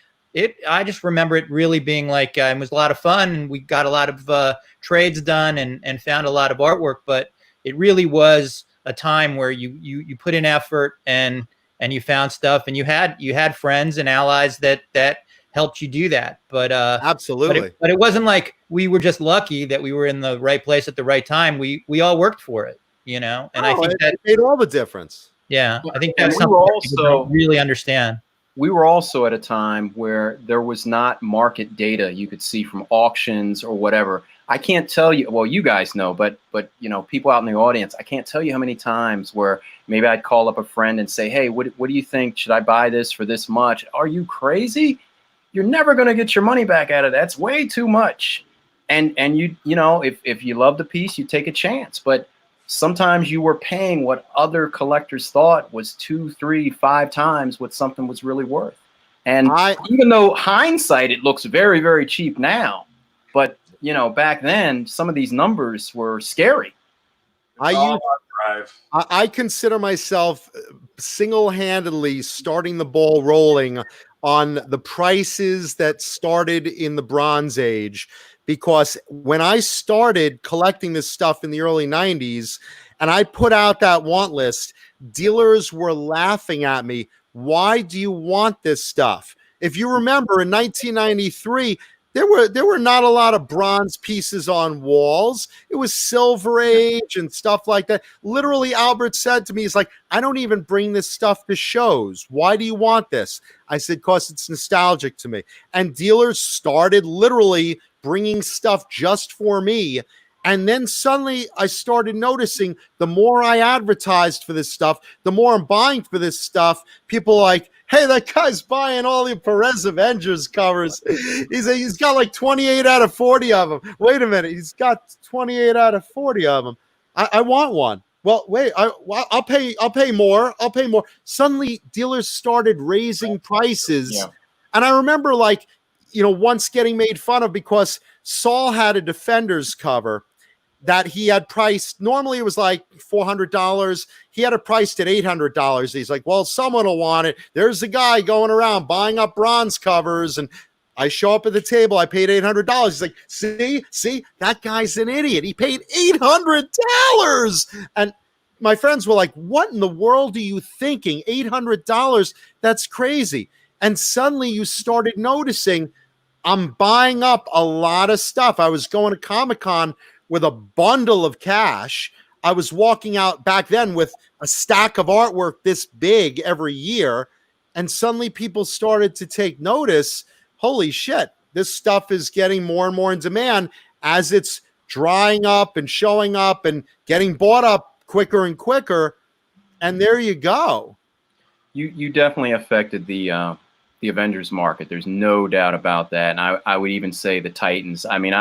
I just remember it really being like it was a lot of fun, and we got a lot of trades done and found a lot of artwork, but it really was a time where you put in effort and you found stuff, and you had friends and allies that helped you do that. But absolutely. But it wasn't like we were just lucky that we were in the right place at the right time. We all worked for it, you know. And I think that made all the difference. Yeah, I think that's we something were that people don't really understand. We were also at a time where there was not market data you could see from auctions or whatever. I can't tell you, well, you guys know, but you know, people out in the audience, I can't tell you how many times where maybe I'd call up a friend and say, hey, what do you think? Should I buy this for this much? Are you crazy? You're never going to get your money back out of that. That's way too much. And you know, if you love the piece, you take a chance. But sometimes you were paying what other collectors thought was 2, 3, 5 times what something was really worth. And even though hindsight, it looks very, very cheap now, but you know, back then, some of these numbers were scary. I consider myself single-handedly starting the ball rolling on the prices that started in the Bronze Age, because when I started collecting this stuff in the early 90s and I put out that want list, dealers were laughing at me. Why do you want this stuff? If you remember, in 1993, there were not a lot of bronze pieces on walls. It was Silver Age and stuff like that. Literally, Albert said to me, he's like, I don't even bring this stuff to shows. Why do you want this? I said, because it's nostalgic to me. And dealers started literally bringing stuff just for me. And then suddenly I started noticing the more I advertised for this stuff, the more I'm buying for this stuff. People are like, hey, that guy's buying all the Perez Avengers covers. He's got like 28 out of 40 of them. Wait a minute. He's got 28 out of 40 of them. I want one. Well, wait, I'll pay more. I'll pay more. Suddenly dealers started raising prices. Yeah. And I remember, like, you know, once getting made fun of because Saul had a Defenders cover that he had priced. Normally it was like $400. He had it priced at $800. He's like, well, someone will want it. There's a guy going around buying up bronze covers. And I show up at the table. I paid $800. He's like, see, that guy's an idiot. He paid $800. And my friends were like, what in the world are you thinking? $800? That's crazy. And suddenly you started noticing I'm buying up a lot of stuff. I was going to Comic-Con with a bundle of cash. I was walking out back then with a stack of artwork this big every year. And suddenly people started to take notice. Holy shit, this stuff is getting more and more in demand as it's drying up and showing up and getting bought up quicker and quicker. And there you go. You definitely affected the Avengers market. There's no doubt about that. And I would even say the Titans. I mean,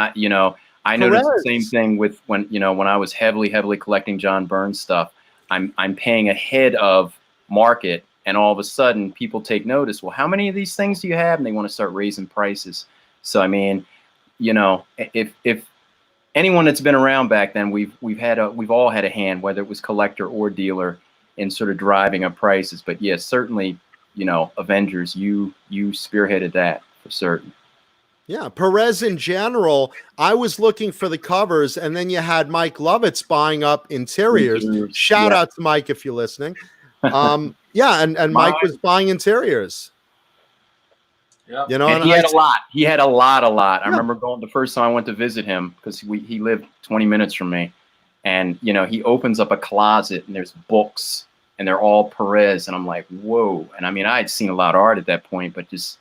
I noticed the same thing with when I was heavily collecting John Byrne stuff. I'm paying ahead of market, and all of a sudden people take notice. Well, how many of these things do you have? And they want to start raising prices. So I mean, you know, if anyone that's been around back then, we've all had a hand, whether it was collector or dealer, in sort of driving up prices. But yes, certainly, Avengers, you spearheaded that for certain. Yeah, Perez in general, I was looking for the covers, and then you had Mike Lovitz buying up interiors. Shout out to Mike if you're listening. Yeah, and Mike was buying interiors. Yeah. And he had a lot. He had a lot. I remember going the first time I went to visit him, because he lived 20 minutes from me, and he opens up a closet and there's books and they're all Perez, and I'm like, whoa. And I mean, I had seen a lot of art at that point, but just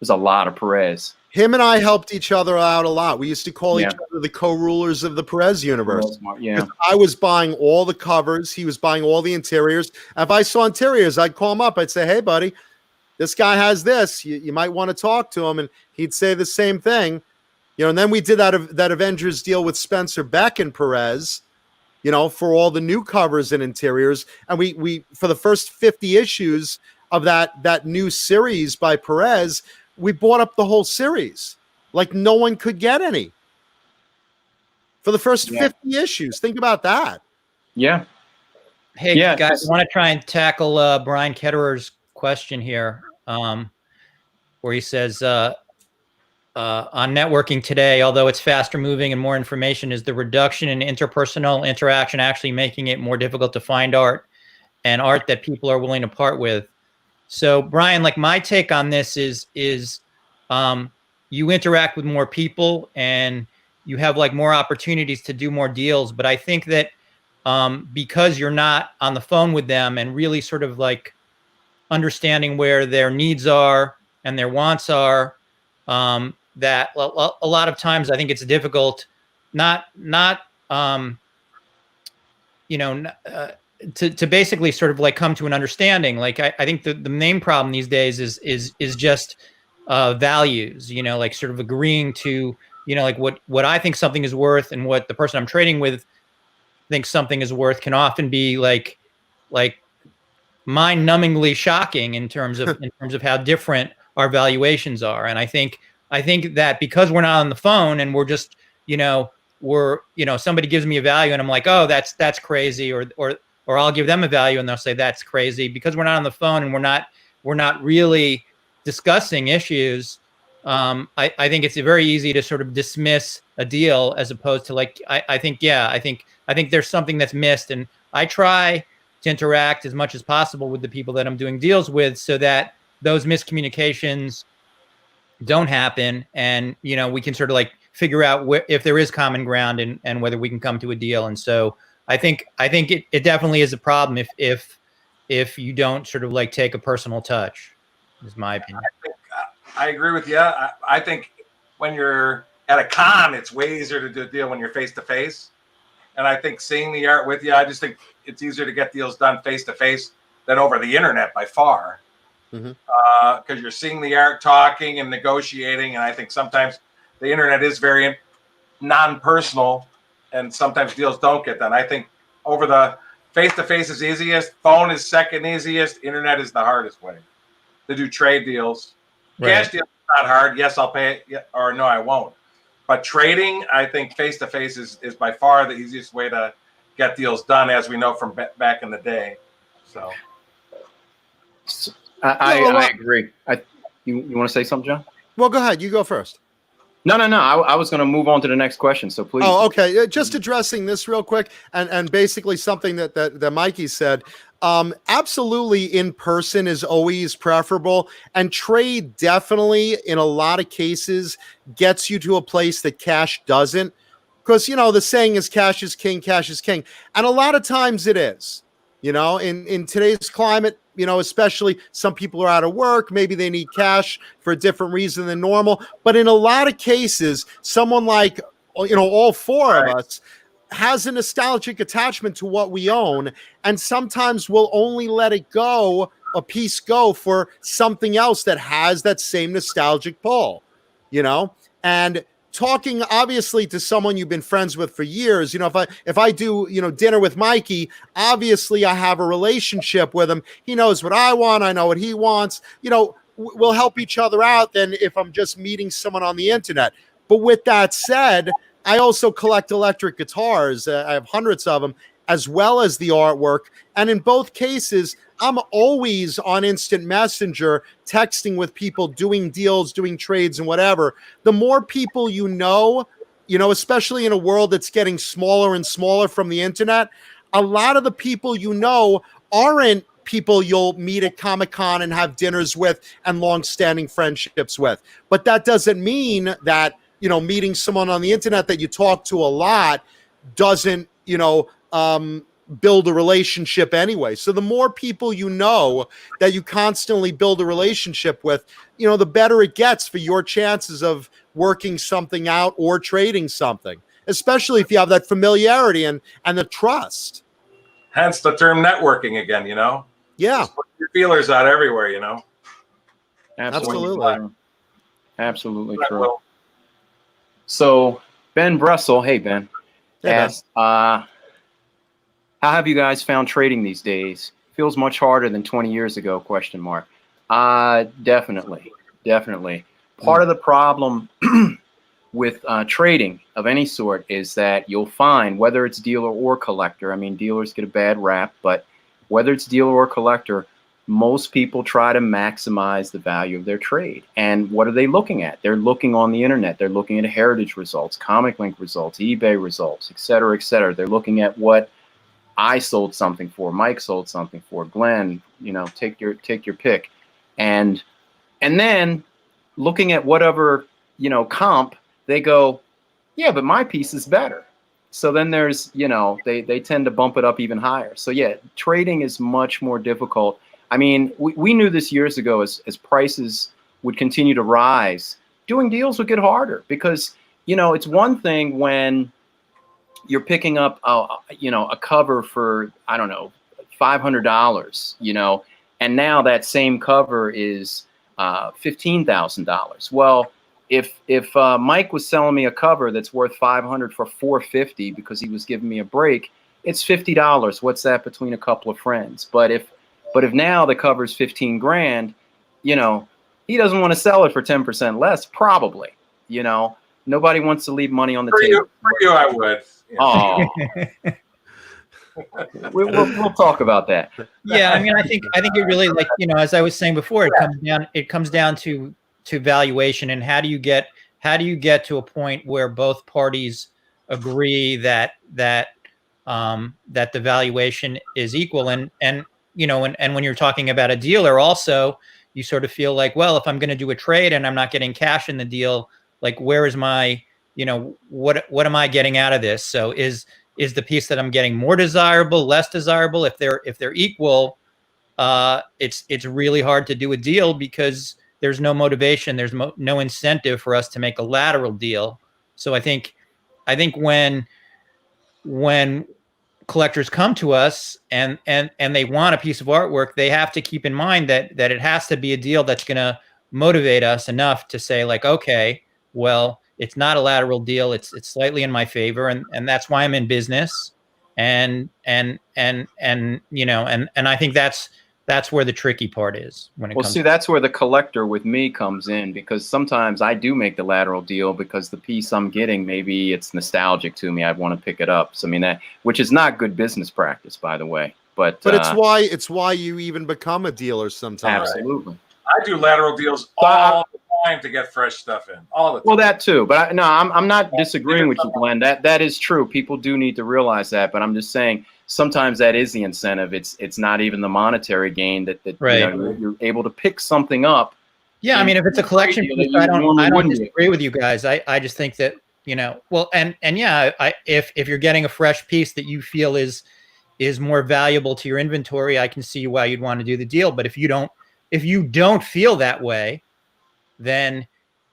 there's a lot of Perez. Him and I helped each other out a lot. We used to call each other the co-rulers of the Perez universe. Yeah. I was buying all the covers. He was buying all the interiors. If I saw interiors, I'd call him up. I'd say, hey, buddy, this guy has this. You might want to talk to him. And he'd say the same thing. And then we did that Avengers deal with Spencer Beck and Perez, for all the new covers and interiors. And we for the first 50 issues of that new series by Perez, we bought up the whole series. Like no one could get any for the first 50 issues. Think about that. Yeah. Hey, guys, I want to try and tackle Brian Ketterer's question here, where he says, on networking today, although it's faster moving and more information, is the reduction in interpersonal interaction actually making it more difficult to find art and art that people are willing to part with? So, Brian, like my take on this is you interact with more people and you have like more opportunities to do more deals. But I think that because you're not on the phone with them and really sort of like understanding where their needs are and their wants are, that a lot of times I think it's difficult, to basically sort of like come to an understanding. Like I think the main problem these days is just values, like sort of agreeing to, like what I think something is worth and what the person I'm trading with thinks something is worth can often be like mind-numbingly shocking in terms of how different our valuations are. And I think that because we're not on the phone and we're just, somebody gives me a value and I'm like, oh, that's crazy, or I'll give them a value and they'll say that's crazy, because we're not on the phone and we're not really discussing issues. I think it's very easy to sort of dismiss a deal as opposed to like, I think there's something that's missed, and I try to interact as much as possible with the people that I'm doing deals with so that those miscommunications don't happen, and we can sort of like figure out if there is common ground and whether we can come to a deal. And so I think it definitely is a problem if you don't sort of like take a personal touch, is my opinion. I agree with you. I think when you're at a con, it's way easier to do a deal when you're face to face. And I think seeing the art with you, I just think it's easier to get deals done face to face than over the internet by far. Because you're seeing the art, talking and negotiating. And I think sometimes the internet is very non-personal, and sometimes deals don't get done. I think over the face-to-face is easiest, phone is second easiest, internet is the hardest way to do trade deals. Right. Cash deals is not hard. Yes, I'll pay it, or no, I won't. But trading, I think face-to-face is by far the easiest way to get deals done, as we know from back in the day. So I agree. You want to say something, John? Well, go ahead. You go first. No. I was going to move on to the next question. So please. Oh, okay. Just addressing this real quick, and basically something that Mikey said. Absolutely, in person is always preferable, and trade definitely in a lot of cases gets you to a place that cash doesn't, because the saying is cash is king, and a lot of times it is. In today's climate, especially some people are out of work, maybe they need cash for a different reason than normal, but in a lot of cases, someone like all four of us has a nostalgic attachment to what we own, and sometimes we'll only let a piece go for something else that has that same nostalgic pull, and talking obviously to someone you've been friends with for years, if I do, dinner with Mikey, obviously I have a relationship with him. He knows what I want. I know what he wants, we'll help each other out than if I'm just meeting someone on the internet. But with that said, I also collect electric guitars. I have hundreds of them, as well as the artwork. And in both cases, I'm always on instant messenger, texting with people, doing deals, doing trades and whatever. The more people you know, especially in a world that's getting smaller and smaller from the internet, a lot of the people you know aren't people you'll meet at Comic-Con and have dinners with and long-standing friendships with. But that doesn't mean that, meeting someone on the internet that you talk to a lot doesn't, build a relationship anyway. So the more people you know that you constantly build a relationship with, the better it gets for your chances of working something out or trading something, especially if you have that familiarity and the trust. Hence the term networking again, Yeah. Just put your feelers out everywhere, Absolutely. Absolutely true. So Ben Brussel, hey Ben, asked, how have you guys found trading these days? Feels much harder than 20 years ago, ? Definitely. Part of the problem with trading of any sort is that you'll find, whether it's dealer or collector, I mean, dealers get a bad rap, but whether it's dealer or collector, most people try to maximize the value of their trade. And what are they looking at? They're looking on the internet. They're looking at heritage results, Comic Link results, eBay results, et cetera, et cetera. They're looking at what I sold something for, Mike sold something for, Glenn, take your pick. And then looking at whatever, comp, they go, yeah, but my piece is better. So then there's, they tend to bump it up even higher. So yeah, trading is much more difficult. I mean, we knew this years ago as prices would continue to rise, doing deals would get harder because, it's one thing when you're picking up, a cover for, I don't know, $500, and now that same cover is $15,000. Well, if Mike was selling me a cover that's worth $500 for $450 because he was giving me a break, it's $50. What's that between a couple of friends? But if now the cover's 15 grand, he doesn't want to sell it for 10% less, probably. Nobody wants to leave money on the table. For you, I would. Oh, we'll talk about that. Yeah, I mean, I think it really, like, as I was saying before, it comes down to valuation, and how do you get to a point where both parties agree that the valuation is equal, and when you're talking about a dealer, also you sort of feel like, well, if I'm going to do a trade and I'm not getting cash in the deal, like, where is my, what am I getting out of this? So is the piece that I'm getting more desirable, less desirable? If they're equal, it's really hard to do a deal because there's no motivation, there's no incentive for us to make a lateral deal. So I think when collectors come to us and they want a piece of artwork, they have to keep in mind that it has to be a deal that's going to motivate us enough to say, like, okay, well, it's not a lateral deal, it's slightly in my favor, and that's why I'm in business, and I think that's where the tricky part is when it comes. See, that's where the collector with me comes in, because sometimes I do make the lateral deal because the piece I'm getting, maybe it's nostalgic to me, I'd want to pick it up. So I mean, that, which is not good business practice, by the way, but it's why you even become a dealer sometimes. Absolutely. I do lateral deals all the time to get fresh stuff in, all the time. Well, that too, but I'm not disagreeing with you, Glenn. That is true. People do need to realize that, but I'm just saying sometimes that is the incentive. It's not even the monetary gain that right. You're able to pick something up. Yeah, I mean, if it's a collection piece, I don't disagree with you guys. I just think that, well, and yeah, if you're getting a fresh piece that you feel is more valuable to your inventory, I can see why you'd want to do the deal. But if you don't feel that way, then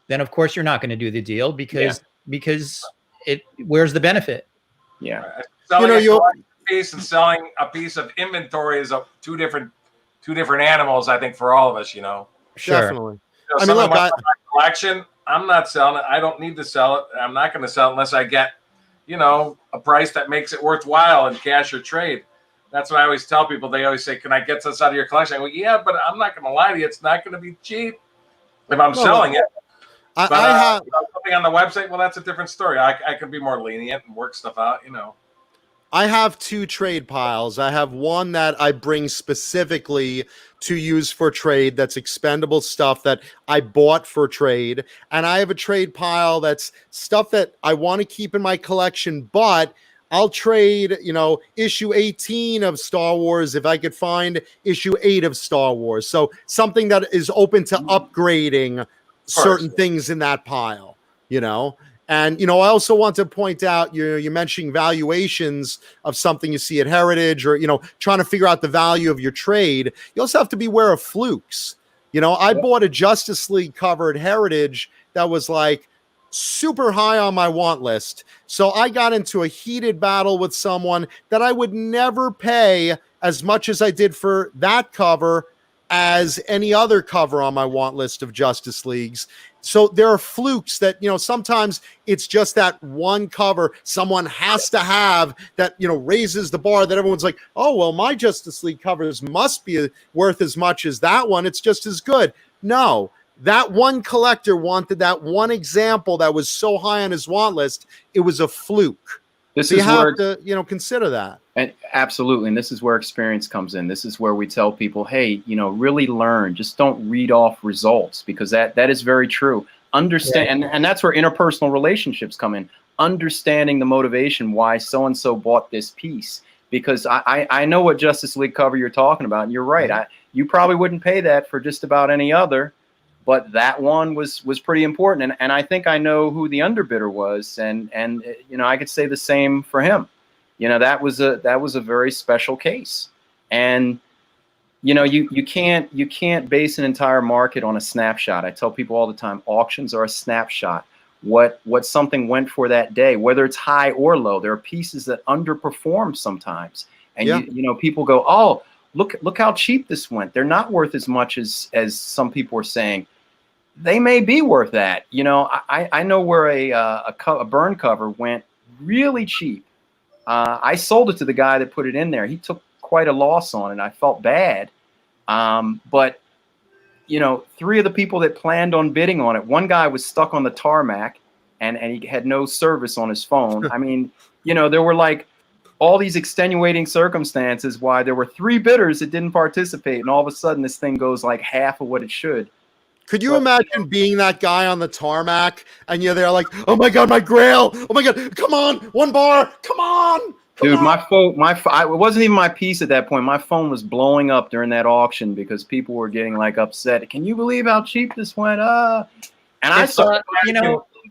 of course you're not going to do the deal because where's the benefit? Yeah. Selling a piece and selling a piece of inventory is two different animals, I think, for all of us, Sure. Definitely. I mean, look, my collection, I'm not selling it. I don't need to sell it. I'm not going to sell it unless I get, a price that makes it worthwhile in cash or trade. That's what I always tell people. They always say, "Can I get this out of your collection?" I go, "Yeah, but I'm not going to lie to you. It's not going to be cheap if I'm selling it." But I have something on the website. Well, that's a different story. I can be more lenient and work stuff out. You know. I have two trade piles. I have one that I bring specifically to use for trade, that's expendable stuff that I bought for trade. And I have a trade pile that's stuff that I want to keep in my collection, but I'll trade, issue 18 of Star Wars if I could find issue 8 of Star Wars. So something that is open to upgrading certain things in that pile, And, I also want to point out, you're mentioning valuations of something you see at Heritage or, trying to figure out the value of your trade. You also have to beware of flukes. I bought a Justice League cover at Heritage that was like super high on my want list. So I got into a heated battle with someone that I would never pay as much as I did for that cover as any other cover on my want list of Justice Leagues. So there are flukes that, sometimes it's just that one cover someone has to have that, raises the bar that everyone's like, oh, well, my Justice League covers must be worth as much as that one. It's just as good. No, that one collector wanted that one example that was so high on his want list. It was a fluke. So you have to, consider that. And absolutely. And this is where experience comes in. This is where we tell people, hey, really learn. Just don't read off results, because that is very true. Understand. And that's where interpersonal relationships come in. Understanding the motivation why so-and-so bought this piece. Because I know what Justice League cover you're talking about. And you're right. You probably wouldn't pay that for just about any other. But that one was pretty important. And I think I know who the underbidder was. And I could say the same for him. That was a very special case. And, you can't base an entire market on a snapshot. I tell people all the time, auctions are a snapshot. What something went for that day, whether it's high or low. There are pieces that underperform sometimes. And, people go, oh, look how cheap this went. They're not worth as much as some people are saying. They may be worth that. I know where a burn cover went really cheap. I sold it to the guy that put it in there. He took quite a loss on it. I felt bad. But, 3 of the people that planned on bidding on it, one guy was stuck on the tarmac and he had no service on his phone. I mean, there were like all these extenuating circumstances why there were 3 bidders that didn't participate. And all of a sudden this thing goes like half of what it should. Could you imagine being that guy on the tarmac and you're there like, oh my God, my grail. Oh my God, come on, 1 bar, come on. Dude, my phone, it wasn't even my piece at that point. My phone was blowing up during that auction because people were getting like upset. Can you believe how cheap this went? And I saw,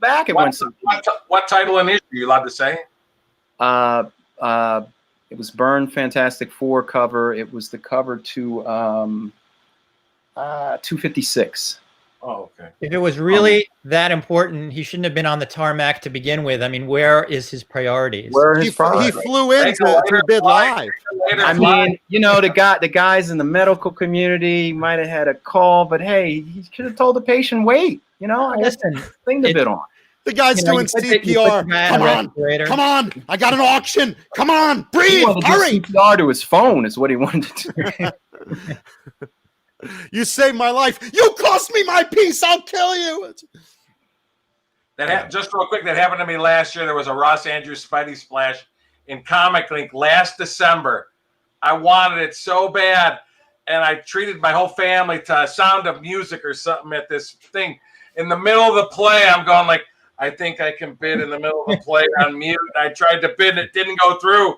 back. It went. What title and issue are you allowed to say? It was Burn Fantastic Four cover. It was the cover to 256. Oh, okay. If it was really that important, he shouldn't have been on the tarmac to begin with. I mean, where is his priorities? He flew in to bid live. I mean, the guys in the medical community might have had a call, but hey, he should have told the patient, wait. I guess thing to bid on. The guy's doing CPR. Come on. I got an auction. Come on. Breathe. Hurry. CPR to his phone is what he wanted to do. You saved my life. You cost me my piece. I'll kill you. Just real quick, that happened to me last year. There was a Ross Andrews Spidey Splash in Comic Link last December. I wanted it so bad, and I treated my whole family to Sound of Music or something at this thing. In the middle of the play, I'm going like, I think I can bid in the middle of the play on mute. I tried to bid, and it didn't go through.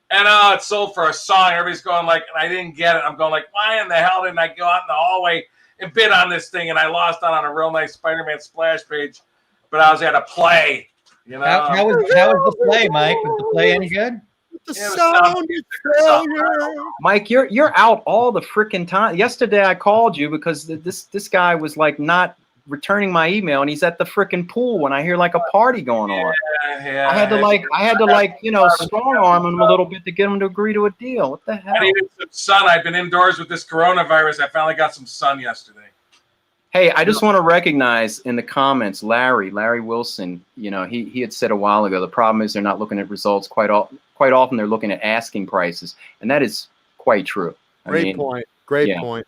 And it sold for a song. Everybody's going like, and I didn't get it. I'm going like, why in the hell didn't I go out in the hallway and bid on this thing? And I lost out on a real nice Spider-Man splash page, but I was at a play. How was the play, Mike? Was the play any good? The sound is Mike, you're out all the freaking time. Yesterday I called you because this guy was like not returning my email, and he's at the freaking pool when I hear like a party going on. Yeah. I had to strong arm him a little bit to get him to agree to a deal. What the hell? I needed some sun. I've been indoors with this coronavirus. I finally got some sun yesterday. Hey, I just want to recognize in the comments, Larry Wilson, he had said a while ago, the problem is they're not looking at results quite often. They're looking at asking prices. And that is quite true. Great point.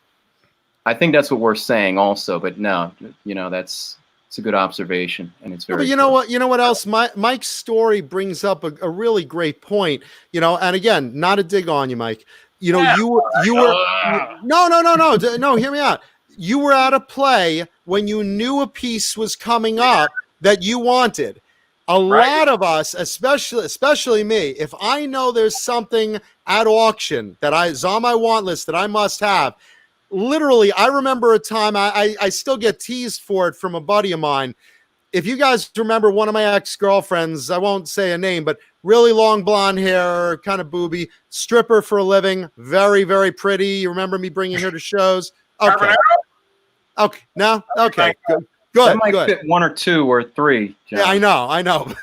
I think that's what we're saying also, but no, that's it's a good observation, and it's very. But you know what? You know what else? Mike's story brings up a really great point. You know, and again, not a dig on you, Mike. You know, you were no. Hear me out. You were at a play when you knew a piece was coming up that you wanted. A lot of us, especially me, if I know there's something at auction that is on my want list that I must have, literally, I remember a time I still get teased for it from a buddy of mine. If you guys remember one of my ex-girlfriends, I won't say a name, but really long blonde hair, kind of booby, stripper for a living, very, very pretty. You remember me bringing her to shows? Okay. Okay. No? Okay. Good. That might fit 1 or 2 or 3. John. Yeah, I know.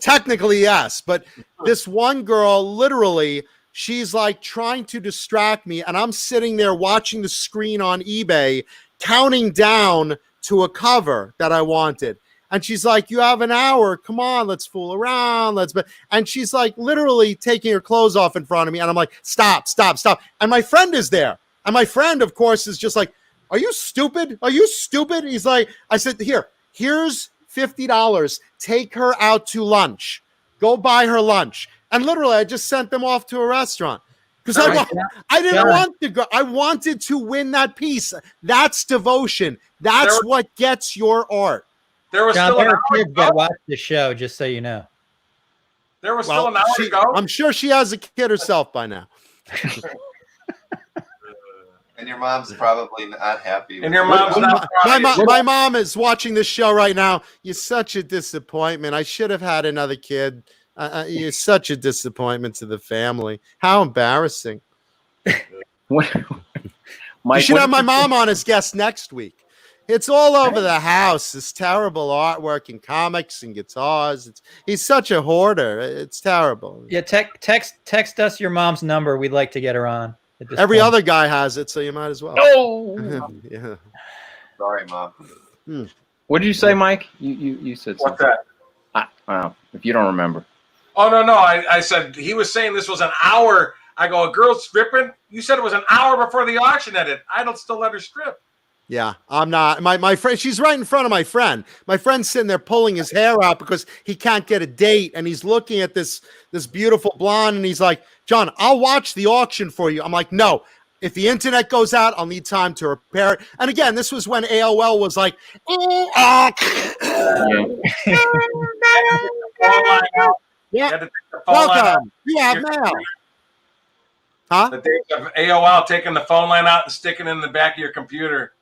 Technically, yes. But this one girl, literally, she's like trying to distract me. And I'm sitting there watching the screen on eBay, counting down to a cover that I wanted. And she's like, you have an hour. Come on, let's fool around. And she's like literally taking her clothes off in front of me. And I'm like, stop. And my friend is there. And my friend, of course, is just like, are you stupid? Are you stupid? He's like, I said, here's $50. Take her out to lunch. Go buy her lunch. And literally, I just sent them off to a restaurant. Because I didn't want to go. I wanted to win that piece. That's devotion. That's what gets your art. There was John, still an there hour are to kids that go. watch the show, just so you know. There was still an hour to go. I'm sure she has a kid herself by now. And your mom's probably not happy. And your mom's not my mom is watching this show right now. You're such a disappointment. I should have had another kid. You're such a disappointment to the family. How embarrassing. Mike, you should have my mom on as guest next week. It's all over the house. This terrible artwork and comics and guitars. He's such a hoarder. It's terrible. Yeah, text us your mom's number. We'd like to get her on. Every other guy has it, so you might as well. Oh, yeah. Sorry, Mom. What did you say, Mike? You said something. What's that? Wow, if you don't remember. Oh, no. I said he was saying this was an hour. I go, a girl's stripping? You said it was an hour before the auction ended. I'd still let her strip. Yeah, I'm not. My friend, she's right in front of my friend. My friend's sitting there pulling his hair out because he can't get a date, and he's looking at this beautiful blonde, and he's like, John, I'll watch the auction for you. I'm like, no. If the internet goes out, I'll need time to repair it. And again, this was when AOL was like, yeah. Welcome. You have mail. Huh? The days of AOL taking the phone line out and sticking it in the back of your computer.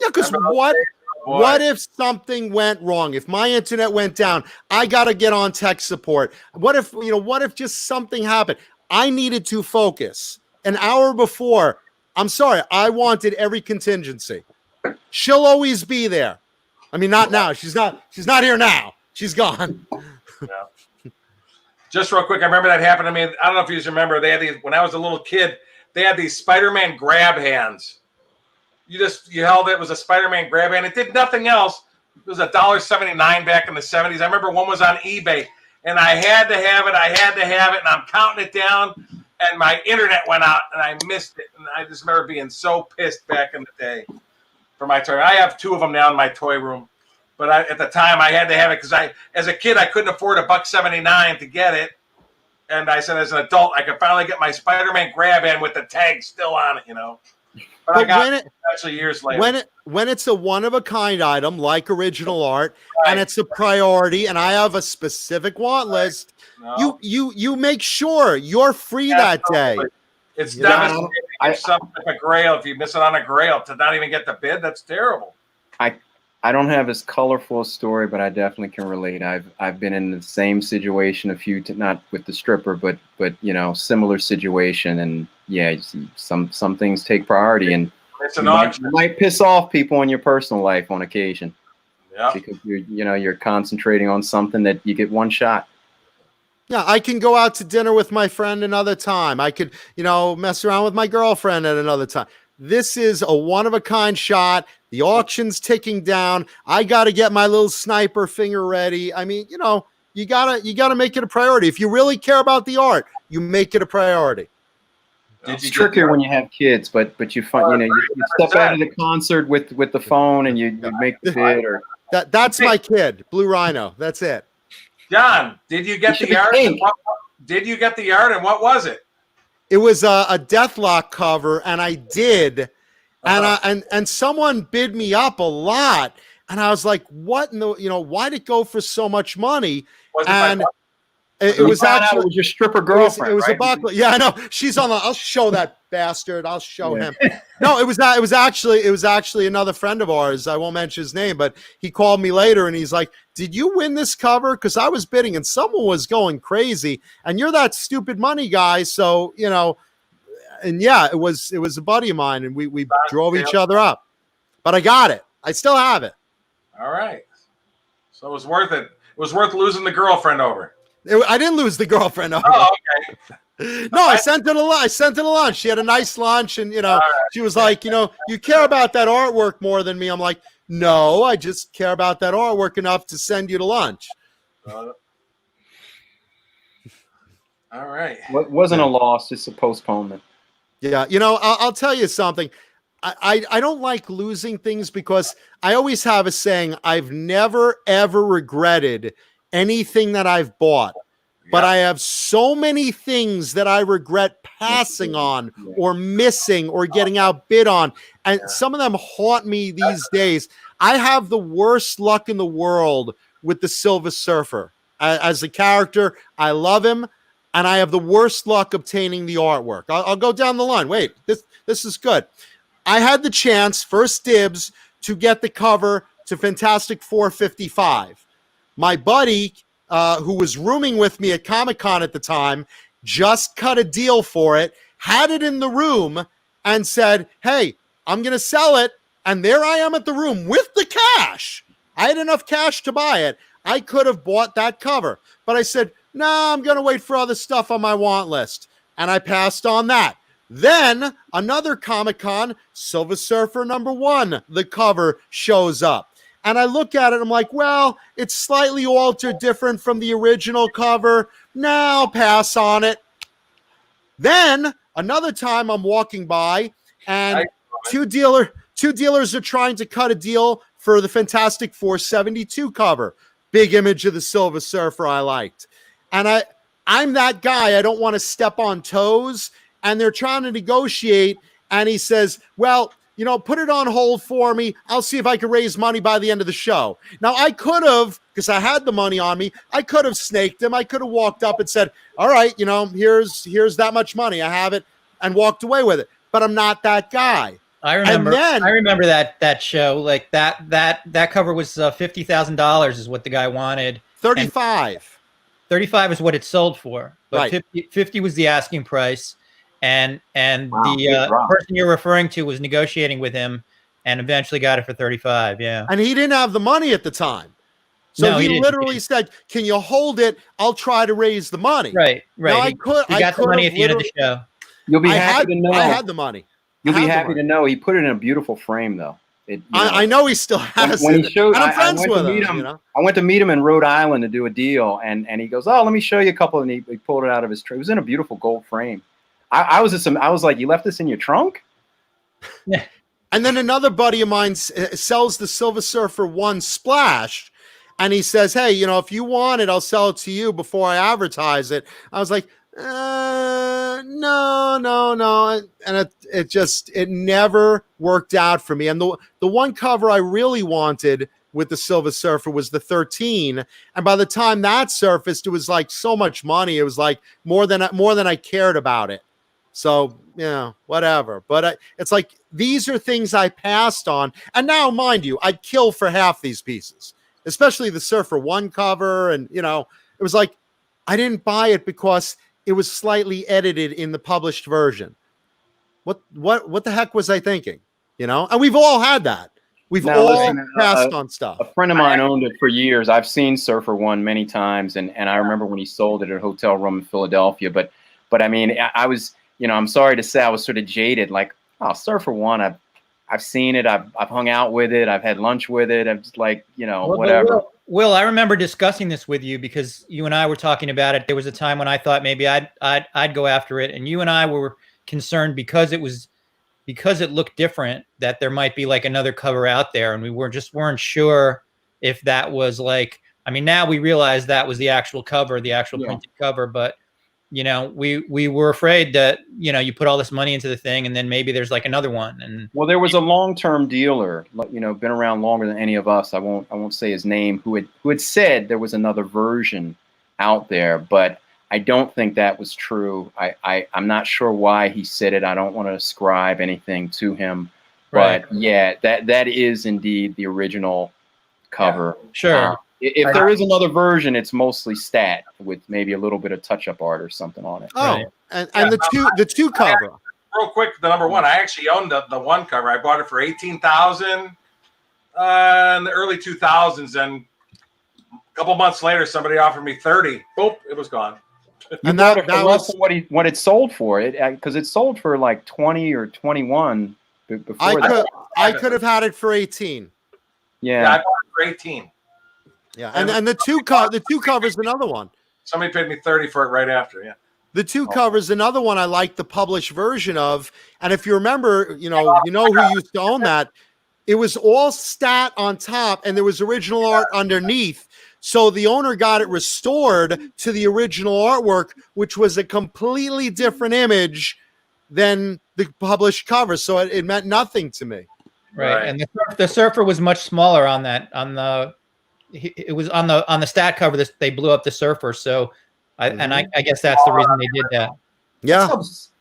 Yeah, because what if something went wrong? If my internet went down, I got to get on tech support. What if just something happened? I needed to focus. An hour before, I'm sorry, I wanted every contingency. She'll always be there. I mean, not now. She's not here now. She's gone. Yeah. Just real quick, I remember that happened to me. I don't know if you remember. They had these when I was a little kid. They had these Spider-Man grab hands. You held it. It was a Spider-Man grab hand. It did nothing else. It was $1.79 back in the 70s. I remember one was on eBay, and I had to have it. And I'm counting it down, and my internet went out, and I missed it. And I just remember being so pissed back in the day for my toy. I have 2 of them now in my toy room, but at the time I had to have it because as a kid, I couldn't afford $1.79 to get it. And I said, as an adult, I could finally get my Spider-Man grab hand with the tag still on it, But I got it actually years later. When it's a one-of-a-kind item like original art, and it's a priority, and I have a specific want list, you make sure you're free that day. It's devastating if you miss it on a grail to not even get the bid. That's terrible. I don't have as colorful a story, but I definitely can relate. I've been in the same situation not with the stripper, but similar situation, and yeah, some things take priority, and you might piss off people in your personal life on occasion. Yeah, because you're concentrating on something that you get one shot. Yeah, I can go out to dinner with my friend another time. I could, mess around with my girlfriend at another time. This is a one-of-a-kind shot. The auction's ticking down. I got to get my little sniper finger ready. I mean, you gotta make it a priority. If you really care about the art, you make it a priority. It's trickier when you have kids, but you find you step out of the concert with the phone and you make the bid or That's my kid, Blue Rhino. That's it. John, did you get should the be art? pink. Did you get the art, and what was it? It was a Deathlock cover, and I did, and someone bid me up a lot, and I was like, "What in the why'd it go for so much money?" Was it And by it You was found out actually it was your stripper girlfriend. it was right? a buckler. Yeah, I know. She's on the. I'll show that bastard. I'll show Yeah. him. No, it was actually another friend of ours. I won't mention his name, but he called me later and he's like, "Did you win this cover? Because I was bidding and someone was going crazy, and you're that stupid money guy, so you know." And yeah, it was a buddy of mine, and we drove each other up. But I got it. I still have it. All right. So it was worth it. It was worth losing the girlfriend over. I didn't lose the girlfriend. Over. Oh, okay. No, I sent her to lunch. She had a nice lunch, and she was like, you care about that artwork more than me. I'm like, no, I just care about that artwork enough to send you to lunch. All right. It wasn't a loss, it's a postponement. Yeah, I'll tell you something. I don't like losing things because I always have a saying, I've never, ever regretted anything that I've bought. But I have so many things that I regret passing on or missing or getting outbid on. And some of them haunt me these days. I have the worst luck in the world with the Silver Surfer. As a character, I love him. And I have the worst luck obtaining the artwork. I'll go down the line. Wait, this is good. I had the chance, first dibs, to get the cover to Fantastic 455. My buddy, who was rooming with me at Comic-Con at the time, just cut a deal for it, had it in the room, and said, hey, I'm going to sell it. And there I am at the room with the cash. I had enough cash to buy it. I could have bought that cover. But I said, no, I'm going to wait for other stuff on my want list. And I passed on that. Then another Comic-Con, Silver Surfer #1, the cover shows up. And I look at it, I'm like, well, it's slightly altered, different from the original cover. No, I'll pass on it. Then another time I'm walking by and two dealers are trying to cut a deal for the Fantastic 472 cover. Big image of the Silver Surfer I liked. And I'm that guy. I don't want to step on toes. And they're trying to negotiate. And he says, well, put it on hold for me. I'll see if I can raise money by the end of the show. Now, I could have, because I had the money on me, I could have snaked him. I could have walked up and said, all right, here's that much money. I have it, and walked away with it. But I'm not that guy. I remember that show. Like that cover was $50,000 is what the guy wanted. 35. 35 is what it sold for. But right. 50 was the asking price. And Wow, the person you're referring to was negotiating with him and eventually got it for 35. Yeah. And he didn't have the money at the time. So no, he literally said, can you hold it? I'll try to raise the money. Right. Now, he got the money at the end of the show. You'll be happy to know. I had the money. You'll be happy to know he put it in a beautiful frame, though. I know he still has when it. He showed, and I'm friends with him. I went to meet him in Rhode Island to do a deal, and he goes, oh, let me show you a couple. And he pulled it out of his tray. It was in a beautiful gold frame. I was like, you left this in your trunk? Yeah. And then another buddy of mine sells the Silver Surfer 1 Splash, and he says, hey, if you want it, I'll sell it to you before I advertise it. I was like, no. And it never worked out for me. And the one cover I really wanted with the Silver Surfer was the 13. And by the time that surfaced, it was like so much money. It was like more than I cared about it. So, whatever. But it's like, these are things I passed on. And now, mind you, I'd kill for half these pieces, especially the Surfer 1 cover. And, it was like, I didn't buy it because it was slightly edited in the published version. What the heck was I thinking? And we've all had that. We've all passed on stuff. A friend of mine owned it for years. I've seen Surfer 1 many times, and I remember when he sold it at a hotel room in Philadelphia. But I mean, I was, I'm sorry to say, I was sort of jaded. Like, oh, Surfer 1, I've seen it. I've hung out with it. I've had lunch with it. I'm just like, whatever. Will, I remember discussing this with you because you and I were talking about it. There was a time when I thought maybe I'd go after it, and you and I were concerned because it looked different that there might be like another cover out there, and we weren't sure if that was like, I mean, now we realize that was the actual cover, the actual Yeah. printed cover, but you know, we were afraid that, you know, you put all this money into the thing and then maybe there's like another one. And Well, there was a long-term dealer, you know, been around longer than any of us. I won't say his name, who had said there was another version out there, but I don't think that was true. I'm not sure why he said it. I don't want to ascribe anything to him, Right. but yeah, that is indeed the original cover. sure. If there is another version, it's mostly stat with maybe a little bit of touch-up art or something on it. Oh, Right. and the two cover. Real quick, the number one. I actually owned the one cover. I bought it for $18,000 in the early 2000s, and a couple months later, somebody offered me 30. Boop, it was gone. And That that was was what it sold for. Because it sold for like 20 or 21 before that. I could have had it for 18. Yeah, I Yeah. bought it for 18. Yeah, and the two covers another one. Somebody paid me 30 for it right after. Yeah. The two covers another one I like the published version of. And if you remember, you know who used to own that. It was all stat on top, and there was original art underneath. So the owner got it restored to the original artwork, which was a completely different image than the published cover. So it meant nothing to me. Right. And the surfer was much smaller on that, it was on the stat cover. They blew up the surfer. So I guess that's the reason they did that. Yeah.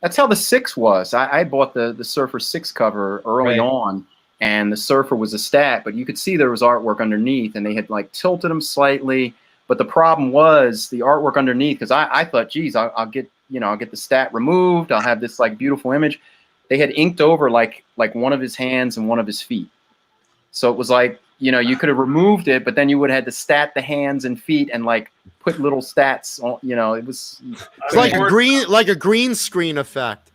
That's how the 6 was. I bought the Surfer 6 cover early Right. on, and the Surfer was a stat, but you could see there was artwork underneath, and they had like tilted them slightly. But the problem was the artwork underneath, because I thought, geez, I'll get the stat removed. I'll have this like beautiful image. They had inked over like one of his hands and one of his feet. So it was like, you could have removed it, but then you would have had to stat the hands and feet and like put little stats on, it was It's like a green screen effect.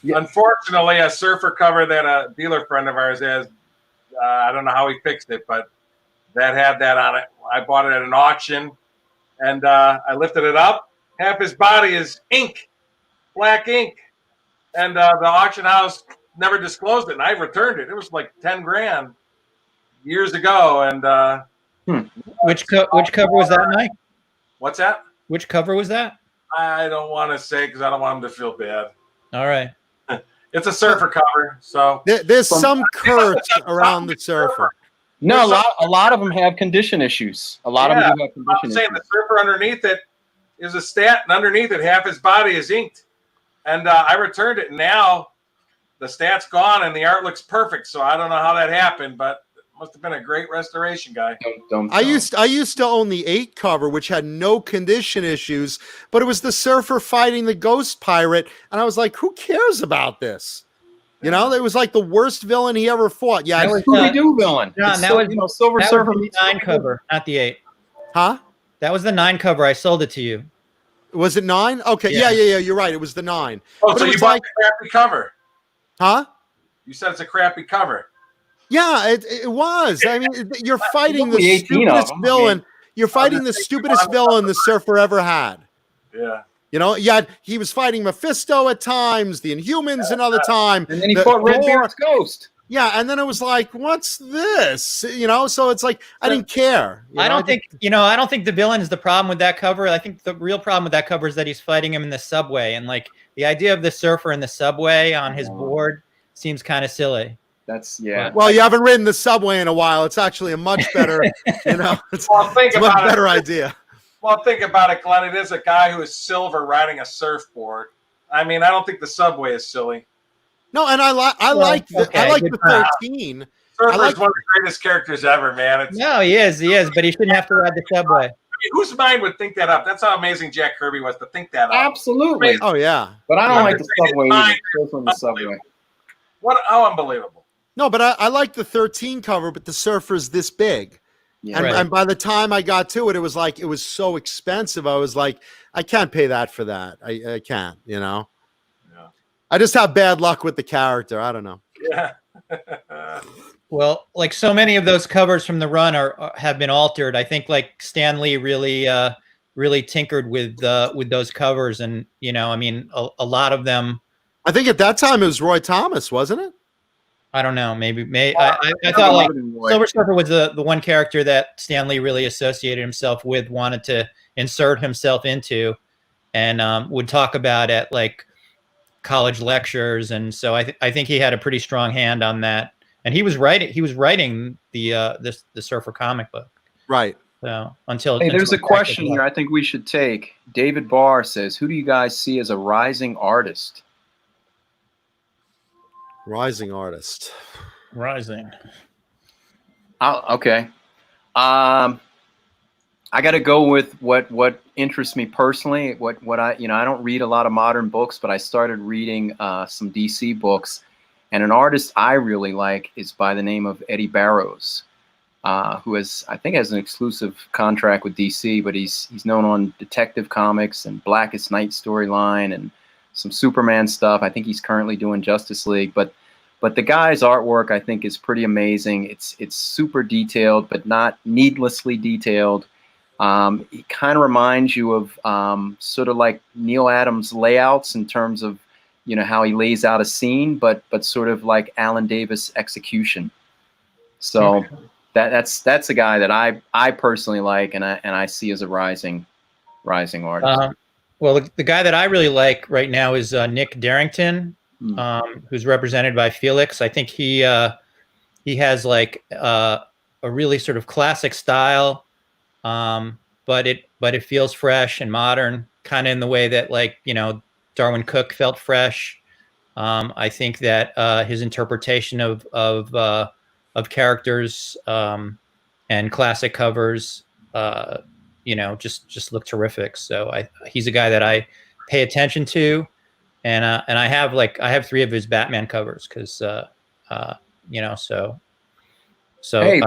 Yeah. Unfortunately, a surfer cover that a dealer friend of ours has, I don't know how he fixed it, but that had that on it. I bought it at an auction, and I lifted it up. Half his body is ink, black ink, and the auction house never disclosed it, and I returned it. It was like 10 grand years ago, and Which cover was that, Mike? what's that? Which cover was that? I don't want to say because I don't want him to feel bad. All right. It's a surfer cover, so There's some curse around the surfer. no, a lot of them have condition issues. A lot of them do have I'm condition saying issues. the surfer underneath it is a stat, and underneath it, half his body is inked. And I returned it, and now the stat's gone, and the art looks perfect. So I don't know how that happened, but it must have been a great restoration guy. I used to own the 8 cover, which had no condition issues, but it was the surfer fighting the ghost pirate, and I was like, who cares about this? It was like the worst villain he ever fought. Yeah, That was, Scooby-Doo villain. John, It's that still, was Silver that Surfer. was the 9 cover, not the 8. huh? That was the 9 cover. I sold it to you. Was it 9? Okay, Yeah. yeah. You're right. It was the 9. Oh, But so it you was bought like- the crappy cover. Huh? You said it's a crappy cover. Yeah, it was. I mean, you're fighting the only 18 of stupidest them. villain. You're fighting the stupidest villain the surfer ever had. Yeah. He was fighting Mephisto at times, the Inhumans another time. And then he the fought Thor. Redbeard's ghost. Yeah, and then it was like, what's this? So it's like I didn't care. I don't think the villain is the problem with that cover. I think the real problem with that cover is that he's fighting him in the subway, and like the idea of the surfer in the subway on his board seems kind of silly. That's yeah. Well, you haven't ridden the subway in a while. It's actually a much better, it's Well, think a much about better it. idea. Well, think about it, Glenn. It is a guy who is silver riding a surfboard. I mean, I don't think the subway is silly. No, and I like the good point. Surfer's 13. one of the greatest characters ever, man. It's, No, he is, but he shouldn't have to ride the subway. I mean, whose mind would think that up? That's how amazing Jack Kirby was to think that up. Absolutely. Oh yeah. But I don't Yeah, like the it's subway fine. either. Surfer in the subway. How unbelievable. No, but I like the 13 cover, but the surfer's this big. Yeah. And, Right. and by the time I got to it, it was so expensive. I was like, I can't pay that for that. I can't, Yeah. I just have bad luck with the character. I don't know. Yeah. Well, like so many of those covers from the run have been altered. I think like Stan Lee really tinkered with those covers, and I mean a lot of them. I think at that time it was Roy Thomas, wasn't it? I don't know. I thought like Silver Surfer was the one character that Stan Lee really associated himself with, wanted to insert himself into, and would talk about at like college lectures, and so I think he had a pretty strong hand on that. And he was writing the Surfer comic book. Right. So until there's a question here I think we should take. David Barr says, "Who do you guys see as a rising artist?" Rising artist. Rising. Okay. I got to go with what interests me personally. What I I don't read a lot of modern books, but I started reading some DC books, and an artist I really like is by the name of Eddie Barrows, who I think has an exclusive contract with DC, but he's known on Detective Comics and Blackest Night storyline and some Superman stuff. I think he's currently doing Justice League, but the guy's artwork I think is pretty amazing. It's super detailed, but not needlessly detailed. It kind of reminds you of sort of like Neil Adams' layouts in terms of how he lays out a scene, but sort of like Alan Davis execution. So that's a guy that I personally like, and I see as a rising artist. Well, the guy that I really like right now is Nick Darrington, who's represented by Felix. I think he has like a really sort of classic style, but it feels fresh and modern, kind of in the way that like Darwin Cook felt fresh. I think that his interpretation of characters and classic covers, just look terrific. So he's a guy that I pay attention to, and I have 3 of his Batman covers because so. Hey,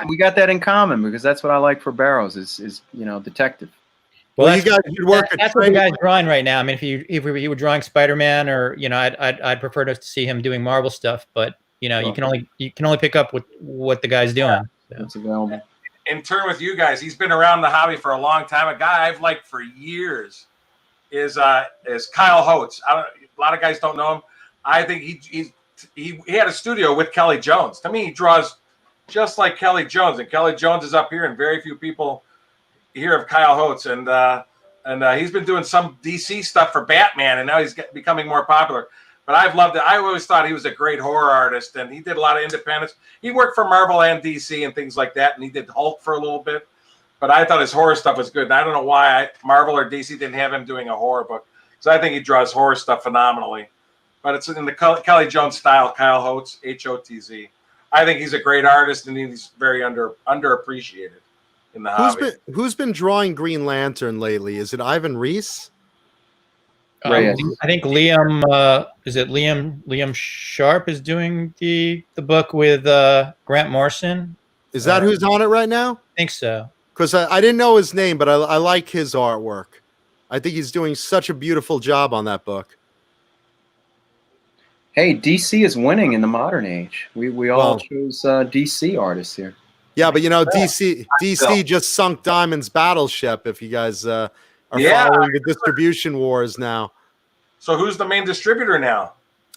we got that in common, because that's what I like for Barrows is detective. Well, you guys should work. That's what the guy's drawing right now. I mean, if he were drawing Spider-Man, or I'd prefer to see him doing Marvel stuff. But you can only pick up what the guy's doing. So. It's available. In turn with you guys, he's been around the hobby for a long time. A guy I've liked for years is Kyle Holtz. A lot of guys don't know him. I think he had a studio with Kelly Jones. To me, he draws just like Kelly Jones, and Kelly Jones is up here, and very few people hear of Kyle Holtz. And he's been doing some DC stuff for Batman, and now he's becoming more popular. But I've loved it. I always thought he was a great horror artist, and he did a lot of independence. He worked for Marvel and DC and things like that, and he did Hulk for a little bit. But I thought his horror stuff was good, and I don't know why Marvel or DC didn't have him doing a horror book, because I think he draws horror stuff phenomenally. But it's in the Kelly Jones style. Kyle Holtz, Hotz. I think he's a great artist, and he's very underappreciated in the hobby. Who's been drawing Green Lantern lately? Is it Ivan Reis? I think Liam is it Liam Sharp is doing the book with Grant Morrison. Is that who's on it right now? I think so. Because I didn't know his name, but I like his artwork. I think he's doing such a beautiful job on that book. Hey, DC is winning in the modern age. We all chose DC artists here. Yeah, but DC just sunk Diamond's battleship. If you guys are following the distribution wars now. So who's the main distributor now?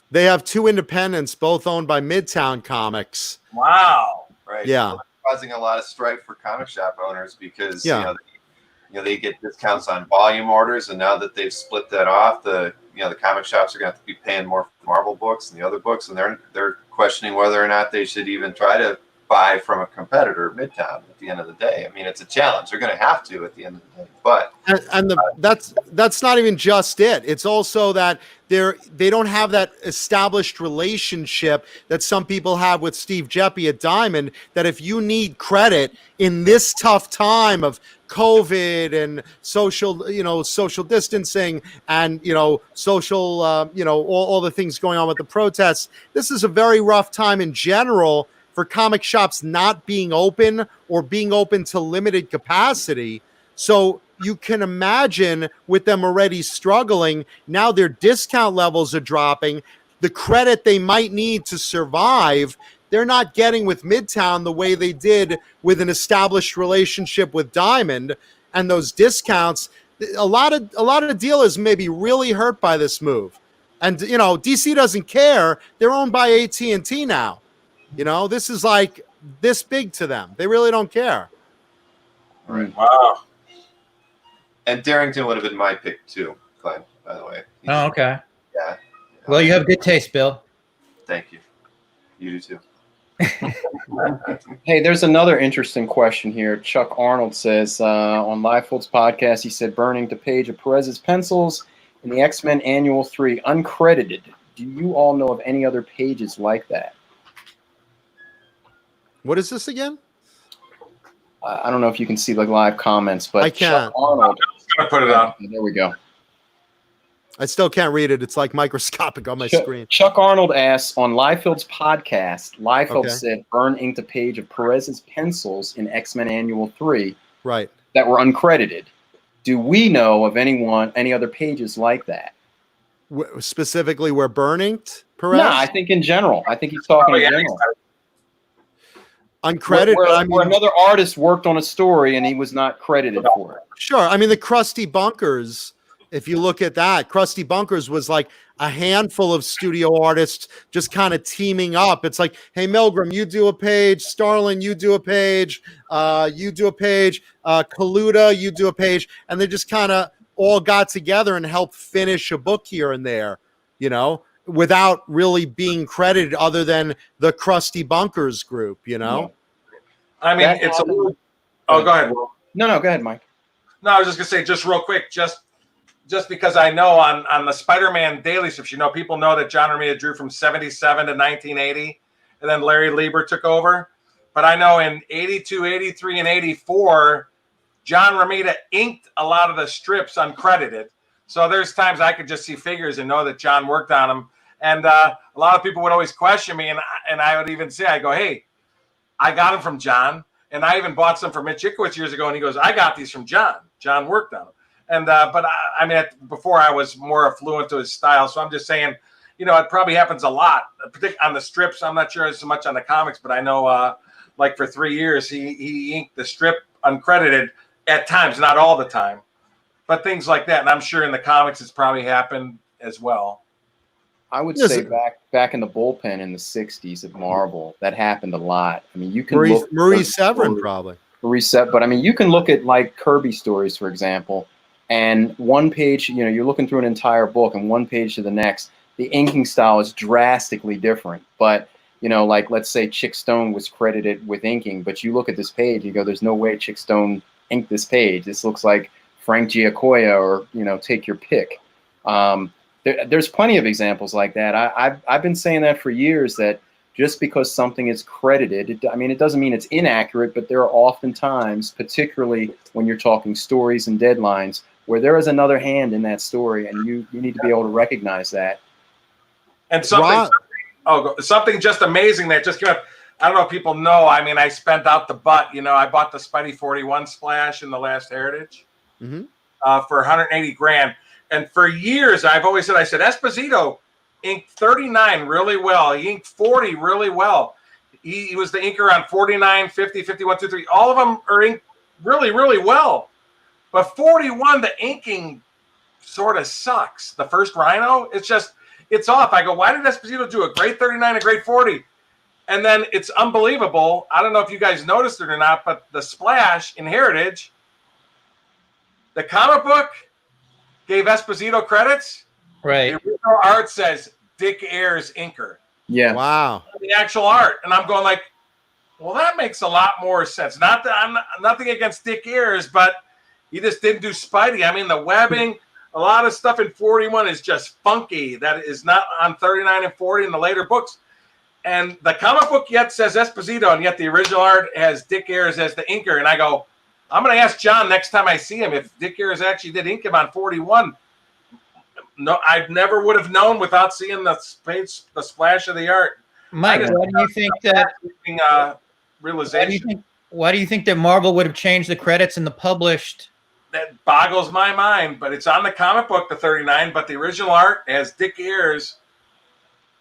They have 2 independents, both owned by Midtown Comics. Wow. Right. Yeah. So causing a lot of strife for comic shop owners, because they get discounts on volume orders, and now that they've split that off, the comic shops are going to have to be paying more for Marvel books and the other books, and they're questioning whether or not they should even try to buy from a competitor, Midtown, at the end of the day. I mean, it's a challenge. They're going to have to at the end of the day. But that's not even just it. It's also that they don't have that established relationship that some people have with Steve Jeppy at Diamond, that if you need credit in this tough time of COVID and social distancing and, social, all the things going on with the protests, this is a very rough time in general for comic shops not being open or being open to limited capacity. So you can imagine, with them already struggling, now their discount levels are dropping. The credit they might need to survive, they're not getting with Midtown the way they did with an established relationship with Diamond. And those discounts, a lot of dealers may be really hurt by this move. And you know, DC doesn't care. They're owned by AT&T now. You know, this is like this big to them. They really don't care. Right. Wow. And Darrington would have been my pick too, Glenn, by the way. Oh, okay. Yeah. Well, you have good taste, Bill. Thank you. You do too. Hey, there's another interesting question here. Chuck Arnold says on Liefeld's podcast, he said, burning the page of Perez's pencils in the X-Men Annual 3, uncredited. Do you all know of any other pages like that? What is this again? I don't know if you can see the live comments, but I can't. Chuck Arnold. I'm just gonna put it on. There we go. I still can't read it. It's like microscopic on my screen. Chuck Arnold asks, on Liefeld's podcast, Liefeld Okay. said, burn inked a page of Perez's pencils in X-Men Annual 3 Right. that were uncredited. Do we know of any other pages like that? Specifically, where burning Perez? No, I think in general. I think he's talking in general. Uncredited. Where another artist worked on a story and he was not credited for it. Sure. I mean, the Krusty Bunkers, if you look at that, Krusty Bunkers was like a handful of studio artists just kind of teaming up. It's like, hey, Milgram, you do a page. Starlin, you do a page. You do a page. Kaluta, you do a page. And they just kind of all got together and helped finish a book here and there, you know, without really being credited other than the Krusty Bunkers group, you know? I mean, That it's a happened. little. Oh, go ahead. No, go ahead, Mike. No, I was just gonna say, just real quick, just because I know on the Spider-Man daily strips, you know, people know that John Romita drew from 77 to 1980, and then Larry Lieber took over. But I know in 82, 83, and 84, John Romita inked a lot of the strips uncredited. So there's times I could just see figures and know that John worked on them. And a lot of people would always question me, and I would even say, I go, hey, I got them from John. And I even bought some from Mitch Ickowitz years ago, and he goes, I got these from John. John worked on them. And but I mean, before I was more affluent to his style. So I'm just saying, you know, it probably happens a lot, particularly on the strips. I'm not sure so much on the comics, but I know like for 3 years, he inked the strip uncredited at times, not all the time, but things like that. And I'm sure in the comics, it's probably happened as well. I would Yes. say back in the bullpen in the 60s at Marvel, that happened a lot. I mean, you can Marie Severin, probably. Reset, but I mean, you can look at like Kirby stories, for example, and one page, you know, you're looking through an entire book and one page to the next, the inking style is drastically different. But, you know, like let's say Chick Stone was credited with inking, but you look at this page, you go, there's no way Chick Stone inked this page. This looks like Frank Giacoya or, you know, take your pick. There's plenty of examples like that. I've been saying that for years, that just because something is credited, it doesn't mean it's inaccurate, but there are often times, particularly when you're talking stories and deadlines, where there is another hand in that story, and you need to be able to recognize that. And something just amazing that just came up. I don't know if people know. I mean, I spent out the butt. You know, I bought the Spidey 41 splash in the last Heritage for 180 grand. And for years, I've always said, Esposito inked 39 really well. He inked 40 really well. He was the inker on 49, 50, 51, 23. All of them are inked really, really well. But 41, the inking sort of sucks. The first Rhino, it's off. I go, why did Esposito do a great 39, a great 40? And then it's unbelievable. I don't know if you guys noticed it or not, but the splash in Heritage, the comic book gave Esposito credits. Right. The original art says Dick Ayers inker. Yeah. Wow. The actual art. And I'm going like, well, that makes a lot more sense. Not that I'm nothing against Dick Ayers, but he just didn't do Spidey. I mean, the webbing, a lot of stuff in 41 is just funky. That is not on 39 and 40 in the later books. And the comic book yet says Esposito, and yet the original art has Dick Ayers as the inker. And I go, I'm going to ask John next time I see him if Dick Ayers actually did ink him on 41. No, I never would have known without seeing the splash of the art. Mike, why do you think that? Realization. Why do you think that Marvel would have changed the credits in the published? That boggles my mind. But it's on the comic book, the 39. But the original art has Dick Ayers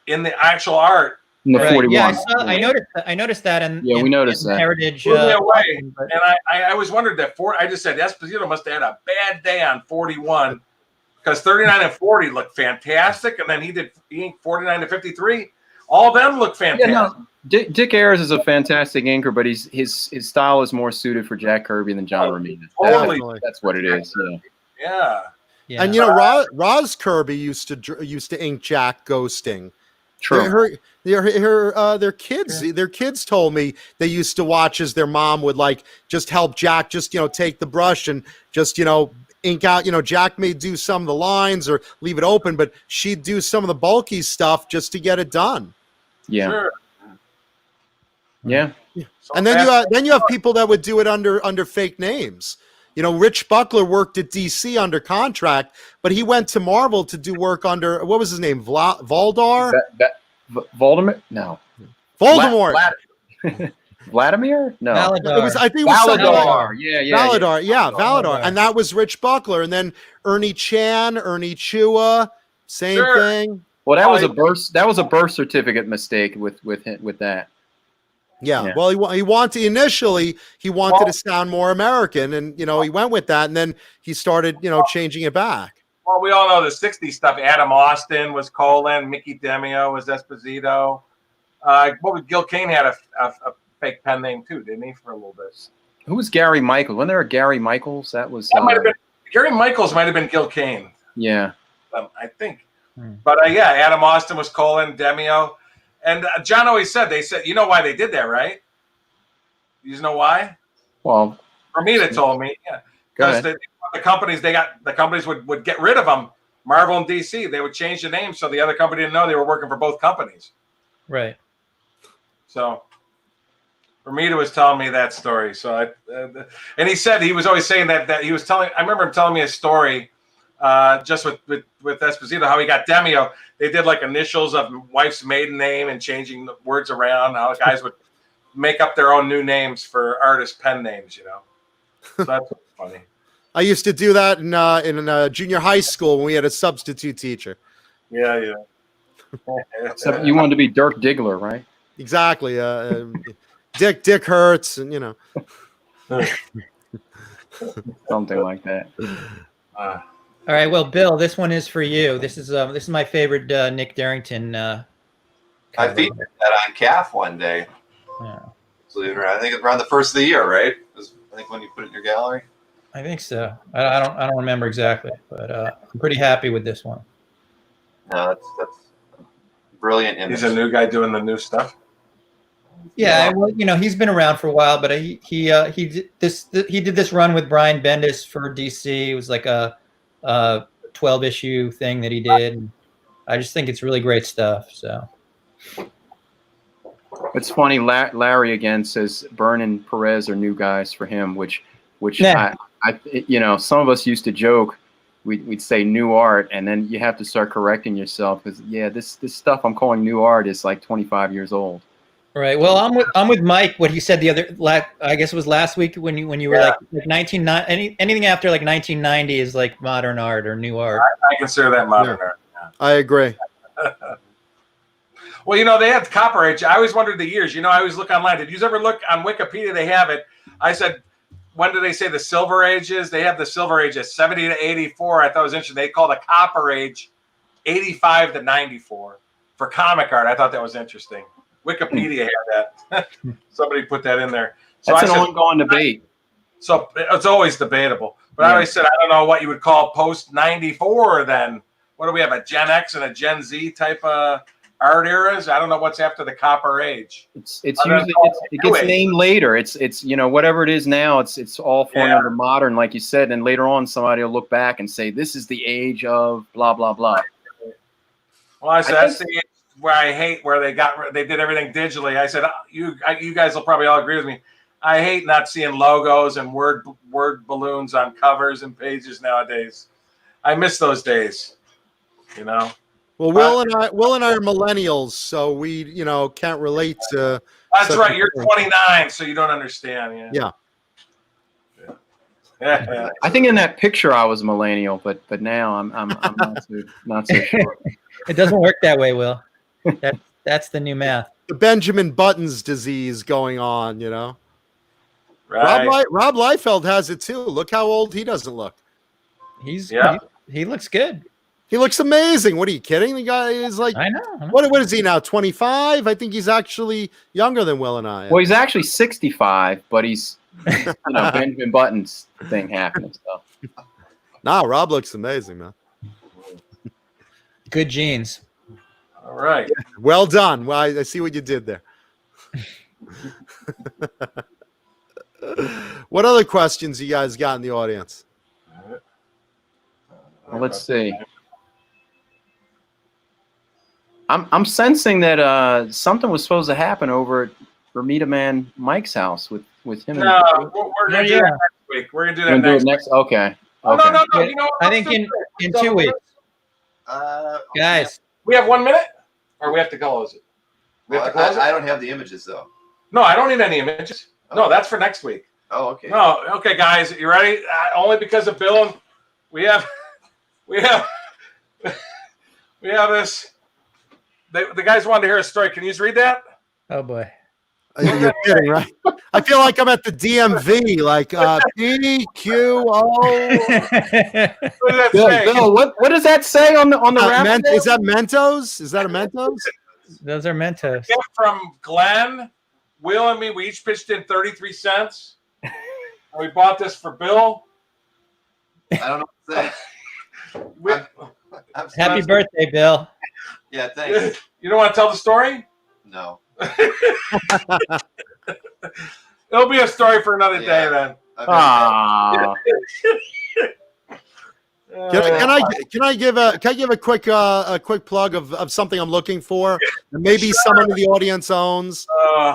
in the actual art. In the 41. Yeah, I noticed that. And we noticed that. Heritage. Blew me away. And I always wondered that. I just said Esposito must have had a bad day on 41 because 39 and 40 looked fantastic, and then he inked 49 to 53. All of them look fantastic. Yeah, no, Dick Ayers is a fantastic inker, but his style is more suited for Jack Kirby than John Romita. Totally. That's what it is. Yeah. Yeah. And Roz Kirby used to ink Jack Ghosting. True. Their kids told me they used to watch as their mom would like just help Jack just take the brush and just ink out. Jack may do some of the lines or leave it open, but she'd do some of the bulky stuff just to get it done. Yeah. Sure. Yeah. And then you have people that would do it under fake names. Rich Buckler worked at DC under contract, but he went to Marvel to do work under, what was his name? Voldar? Voldemort? No. Voldemort. Vladimir? No. Valadar. I think it was Valadar. Yeah. Valadar. Yeah, Valadar. And that was Rich Buckler. And then Ernie Chan, Ernie Chua, same thing. Well, that was a birth certificate mistake with that. Yeah. Well, he wanted to sound more American, and he went with that, and then he started changing it back. Well, we all know the 60s stuff. Adam Austin was Colin, Mickey Demio was Esposito. Gil Kane had a fake pen name too, didn't he, for a little bit? Who was Gary Michaels? Wasn't there a Gary Michaels? That might have been Gary Michaels. Might have been Gil Kane. Yeah, I think. But Adam Austin was Colin Demio. And John always said, you know why they did that, right? You know why? Well, Romita told me, because the companies would get rid of them. Marvel and DC, they would change the name so the other company didn't know they were working for both companies. Right. So Romita was telling me that story. So and he said he was always saying that he was telling. I remember him telling me a story. Just with Esposito, how he got Demio. They did like initials of wife's maiden name and changing the words around. How guys would make up their own new names for artist pen names, So that's funny. I used to do that in junior high school when we had a substitute teacher. Yeah. Except you wanted to be Dirk Diggler, right? Exactly. Dick Hurts, and something like that. All right, well, Bill, this one is for you. This is my favorite Nick Darrington. I featured that on CAF one day. Yeah. Believe it or not. I think it's around the first of the year, right? I think when you put it in your gallery. I think so. I don't remember exactly, but I'm pretty happy with this one. No, that's brilliant image. He's a new guy doing the new stuff. Yeah, well, he's been around for a while, but he did this run with Brian Bendis for DC. It was like a 12-issue thing that he did. I just think it's really great stuff. So it's funny. Larry again says Byrne and Perez are new guys for him, which nah. some of us used to joke. We'd say new art, and then you have to start correcting yourself because this stuff I'm calling new art is like 25 years old. Right. Well, I'm with Mike. What he said I guess it was last week when you were like anything after like 1990 is like modern art or new art. I consider that modern art. Yeah. I agree. Well, they had Copper Age. I always wondered the years. I always look online. Did you ever look on Wikipedia? They have it. I said, when do they say the Silver Age is? They have the Silver Age at 70 to 84. I thought it was interesting. They call the Copper Age 85 to 94 for comic art. I thought that was interesting. Wikipedia had that. Somebody put that in there. So that's an ongoing debate. So it's always debatable. But I always said, I don't know what you would call post 94 then. What do we have, a Gen X and a Gen Z type of art eras? I don't know what's after the Copper Age. It's usually it gets named later. It's whatever it is now. It's all formed under modern, like you said. And later on, somebody will look back and say, this is the age of blah blah blah. Well, I said that's the age where I hate where they did everything digitally. I said you guys will probably all agree with me. I hate not seeing logos and word balloons on covers and pages nowadays. I miss those days. Well, Will and I are millennials, so we can't relate to. That's right. You're 29, so you don't understand. Yeah. I think in that picture I was millennial, but now I'm not so sure. It doesn't work that way, Will. That's the new math. The Benjamin Buttons disease going on, Right. Rob Liefeld has it too. Look how old he doesn't look. He's He looks good. He looks amazing. What are you kidding? The guy is like, I know. what is he now? 25? I think he's actually younger than Will and I. Well, he's actually 65, but he's Benjamin Button's thing happening. So No, Rob looks amazing, man. Good genes. All right. Well done. Well, I see what you did there. What other questions you guys got in the audience? well, let's see. I'm sensing that something was supposed to happen over at Ramita Man Mike's house with him. No, we're gonna do that next week. We're gonna do that next week. Okay. Oh, Okay. no. You know what? I think in 2 weeks. Guys, We have 1 minute, or we have to close it. We have to close it. I don't have the images though. No, I don't need any images. No, that's for next week. Oh, okay. No, okay, guys, you ready? Only because of Bill and we have this. The guys wanted to hear a story. Can you just read that? oh boy. You're kidding, right? I feel like I'm at the DMV, like PQO. What does that say? Bill, what does that say on the raffle? Is that Mentos? Is that a Mentos? Those are Mentos. Gift from Glen, Will, and me. We each pitched in 33 cents. And we bought this for Bill. I don't know what to say. We- I'm Happy sorry. birthday, Bill. Yeah, thanks. You don't want to tell the story? No. It'll be a story for another day Yeah. then. Ah, Can I give a quick plug of something I'm looking for that maybe someone in the audience owns?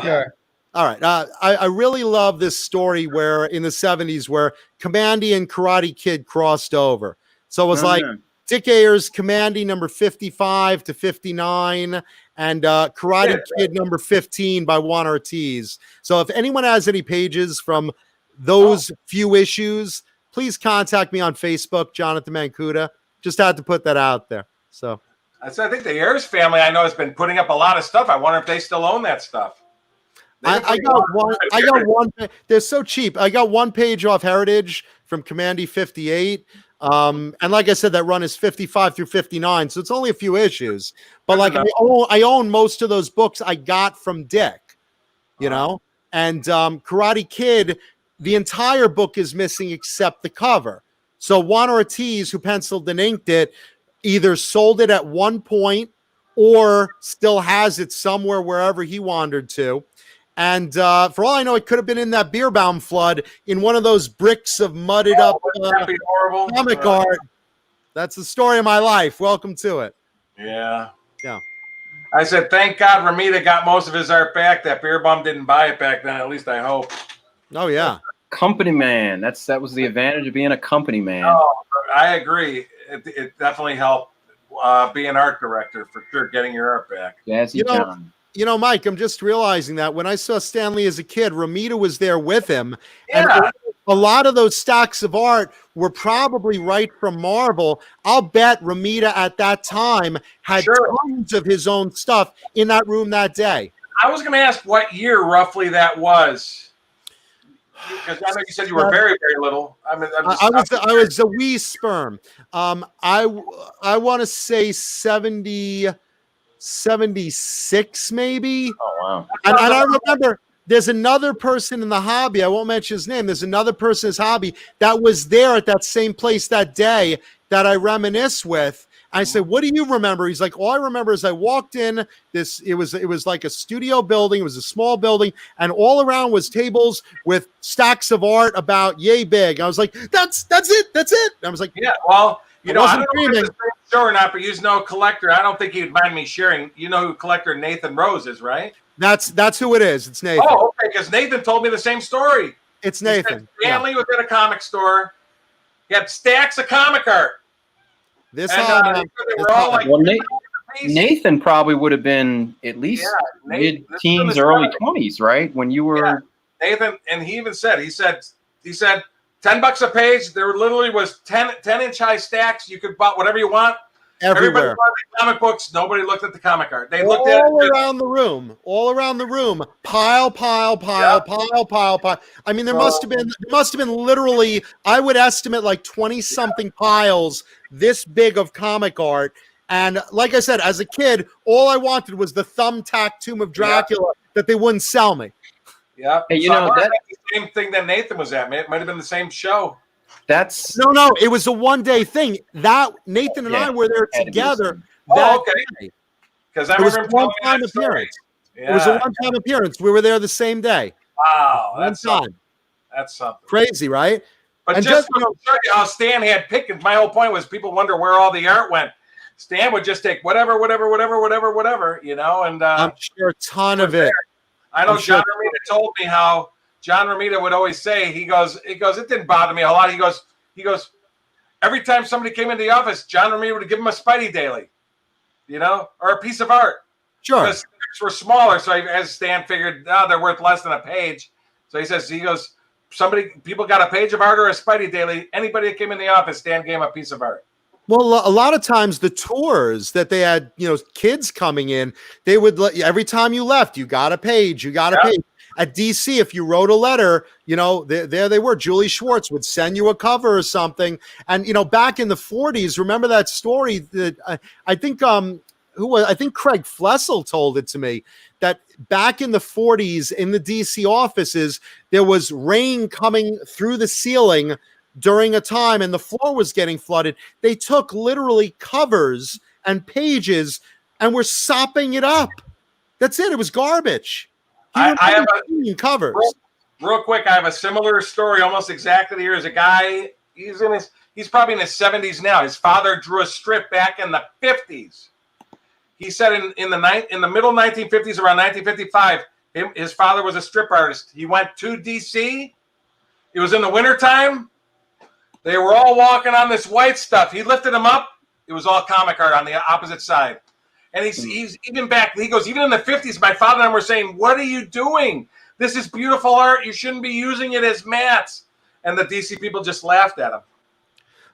Sure. All right. I really love this story where in the 70s where Commandy and Karate Kid crossed over. So it was like Dick Ayers, Commandy number 55 to 59, and Karate Kid number 15 by Juan Ortiz. So if anyone has any pages from those few issues, please contact me on Facebook, Jonathan Mancuda. Just had to put that out there. So I think the Ayers family I know has been putting up a lot of stuff. I wonder if they still own that stuff. I got one. They're so cheap. I got one page off Heritage from Commandy 58. And like I said, that run is 55 through 59. So it's only a few issues. But like I own most of those books I got from Dick, you know? And Karate Kid, the entire book is missing except the cover. So Juan Ortiz, who penciled and inked it, either sold it at one point or still has it somewhere wherever he wandered to. And for all I know, it could have been in that Beerbaum flood in one of those bricks of mudded up That'd be horrible. comic art. That's the story of my life. Welcome to it. Yeah. Yeah. I said, thank God Ramita got most of his art back. That beer bum didn't buy it back then. At least I hope. Oh, yeah. company man. That was the advantage of being a company man. Oh, I agree. It definitely helped being art director for sure, getting your art back. Jazzy John. You know, Mike, I'm just realizing that when I saw Stanley as a kid, Ramita was there with him. Yeah. And a lot of those stacks of art were probably right from Marvel. I'll bet Ramita at that time had tons of his own stuff in that room that day. I was going to ask what year roughly that was. Because I know you said you were very, very little. I was a wee sperm. I want to say 76 maybe. Oh wow! And I remember there's another person in the hobby. I won't mention his name. There's another person in his hobby that was there at that same place that day that I reminisce with. I said, "What do you remember?" He's like, "All I remember is I walked in. It was like a studio building. It was a small building, and all around was tables with stacks of art about yay big." I was like, "That's it. That's it." And I was like, "Yeah, well, you know, I don't know if it's the same show or not, but you know, Collector. I don't think he'd mind me sharing. You know who Collector Nathan Rose is, right? That's who it is. It's Nathan. Oh, okay, because Nathan told me the same story. It's Nathan. Stanley was at a comic store. He had stacks of comic art. Nathan probably would have been at least mid-teens, early 20s, right? When you were Nathan, and he even said, he said $10 a page. There literally was 10-inch high stacks. You could buy whatever you want. Everybody everywhere. wanted the comic books. Nobody looked at the comic art. They looked at All it. around the room, pile, pile, pile, Yeah. pile, pile, pile. I mean, there So- must have been literally, I would estimate like 20 something piles this big of comic art. And like I said, as a kid, all I wanted was the thumbtack Tomb of Dracula that they wouldn't sell me. Yeah. Hey, you So I know, wonder that- if that's the same thing that Nathan was at. It might have been the same show. That's No, it was a one-day thing. That Nathan and Yeah, I were there had to be the together. same. Oh, that okay. day. Because I It was remember a him telling me one-time that story. appearance. Yeah. It was a one-time appearance. We were there the same day. Wow. One That's something. time. That's something. Crazy, right? But And just just, to show you how Stan had picked, my whole point was people wonder where all the art went. Stan would just take whatever, and I'm sure a ton of it. I know I'm sure- John Romita told me how John Romita would always say, he goes, it didn't bother me a lot. He goes, every time somebody came into the office, John Romita would give him a Spidey daily, or a piece of art. Sure. Because scripts were smaller, so as Stan figured, they're worth less than a page. So he goes, people got a page of art or a Spidey daily. Anybody that came in the office, Stan gave him a piece of art. Well, a lot of times the tours that they had, kids coming in, they would every time you left, you got a page, page. At DC, if you wrote a letter, there they were. Julie Schwartz would send you a cover or something. And, back in the 40s, remember that story that I think, I think Craig Flessel told it to me, that back in the 40s in the DC offices, there was rain coming through the ceiling during a time and the floor was getting flooded. They took literally covers and pages and were sopping it up. That's it. It was garbage. I have covers. Real quick, I have a similar story, almost exactly the year. As a guy, he's probably in his 70s now. His father drew a strip back in the 50s. He said in the middle 1950s, around 1955, his father was a strip artist. He went to DC. It was in the wintertime. They were all walking on this white stuff. He lifted them up. It was all comic art on the opposite side. And he's even back. He goes, even in the 50s, my father and I were saying, what are you doing? This is beautiful art. You shouldn't be using it as mats. And the DC people just laughed at him.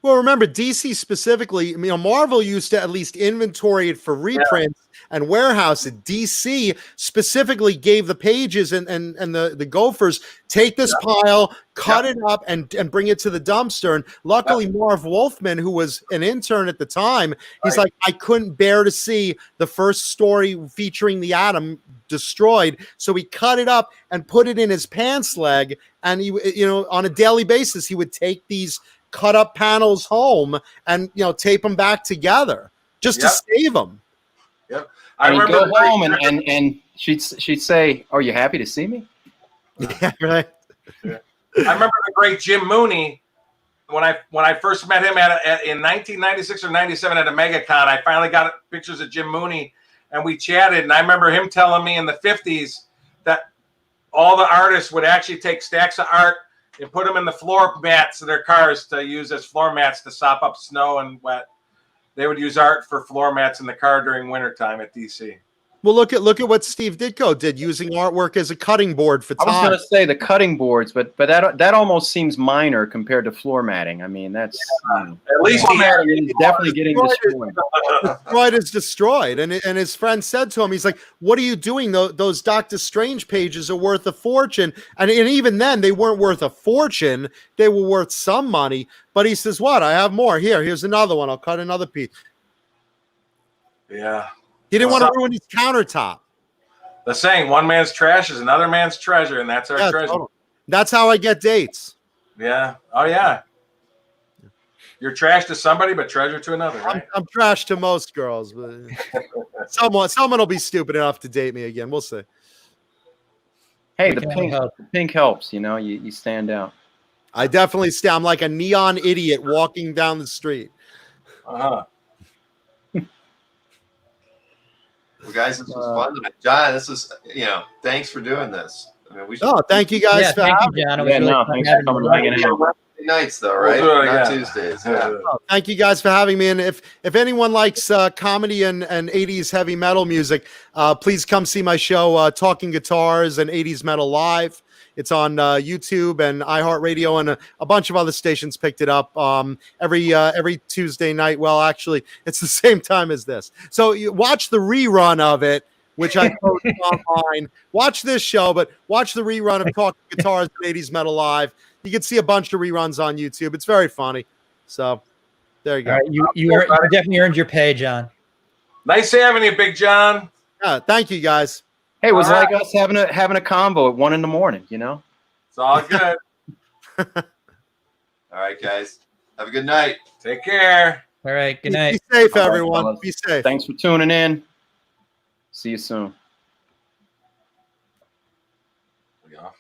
Well, remember, DC specifically, Marvel used to at least inventory it for reprints and warehouse it. DC specifically gave the pages and the gophers, take this pile, cut it up, and bring it to the dumpster. And luckily, Marv Wolfman, who was an intern at the time, he's like, I couldn't bear to see the first story featuring the Atom destroyed. So he cut it up and put it in his pants leg. And he, on a daily basis, he would take these cut up panels home and tape them back together just to save them. Yep. I remember go home and she'd say, "Are you happy to see me?" Yeah, right. I remember the great Jim Mooney when I first met him in 1996 or 97 at a MegaCon. I finally got pictures of Jim Mooney and we chatted. And I remember him telling me in the 50s that all the artists would actually take stacks of art and put them in the floor mats of their cars to use as floor mats to sop up snow and wet. They would use art for floor mats in the car during wintertime at DC. Well, look at what Steve Ditko did, using artwork as a cutting board for I was time. going to say the cutting boards, but that almost seems minor compared to floor matting. I mean, that's at least floor matting is definitely getting destroyed. Destroyed is destroyed, and his friend said to him, he's like, "What are you doing? Those Doctor Strange pages are worth a fortune." And even then, they weren't worth a fortune; they were worth some money. But he says, "What? I have more. Here's another one. I'll cut another piece." Yeah. He didn't want to ruin his countertop. The saying, one man's trash is another man's treasure, and that's our treasure. Totally. That's how I get dates. Yeah. Oh, yeah. You're trash to somebody, but treasure to another, right? I'm trash to most girls, but someone will be stupid enough to date me again. We'll see. Hey, the pink helps. You stand out. I definitely stay. I'm like a neon idiot walking down the street. Uh-huh. Well, guys, this was fun tonight. John, this is, thanks for doing this. I mean, we should. Oh, thank you guys for having me. John. It was really fun thanks for having coming you. by. Hanging out. Wednesday nights, though, right? We'll do it Not again. Tuesdays. Yeah. Oh, thank you guys for having me. And if anyone likes comedy and 80s heavy metal music, please come see my show, Talking Guitars and 80s Metal Live. It's on YouTube and iHeartRadio, and a bunch of other stations picked it up every Tuesday night. Well, actually, it's the same time as this. So you watch the rerun of it, which I post online. Watch this show, but watch the rerun of Talking Guitars and 80s Metal Live. You can see a bunch of reruns on YouTube. It's very funny. So there you go. All right, you definitely earned your pay, John. Nice having you, Big John. Thank you, guys. Hey, it was All like right. us having a combo at 1 a.m. You know. It's all good. All right, guys. Have a good night. Take care. All right, good night. Be safe, All right, everyone. fellas. Be safe. Thanks for tuning in. See you soon.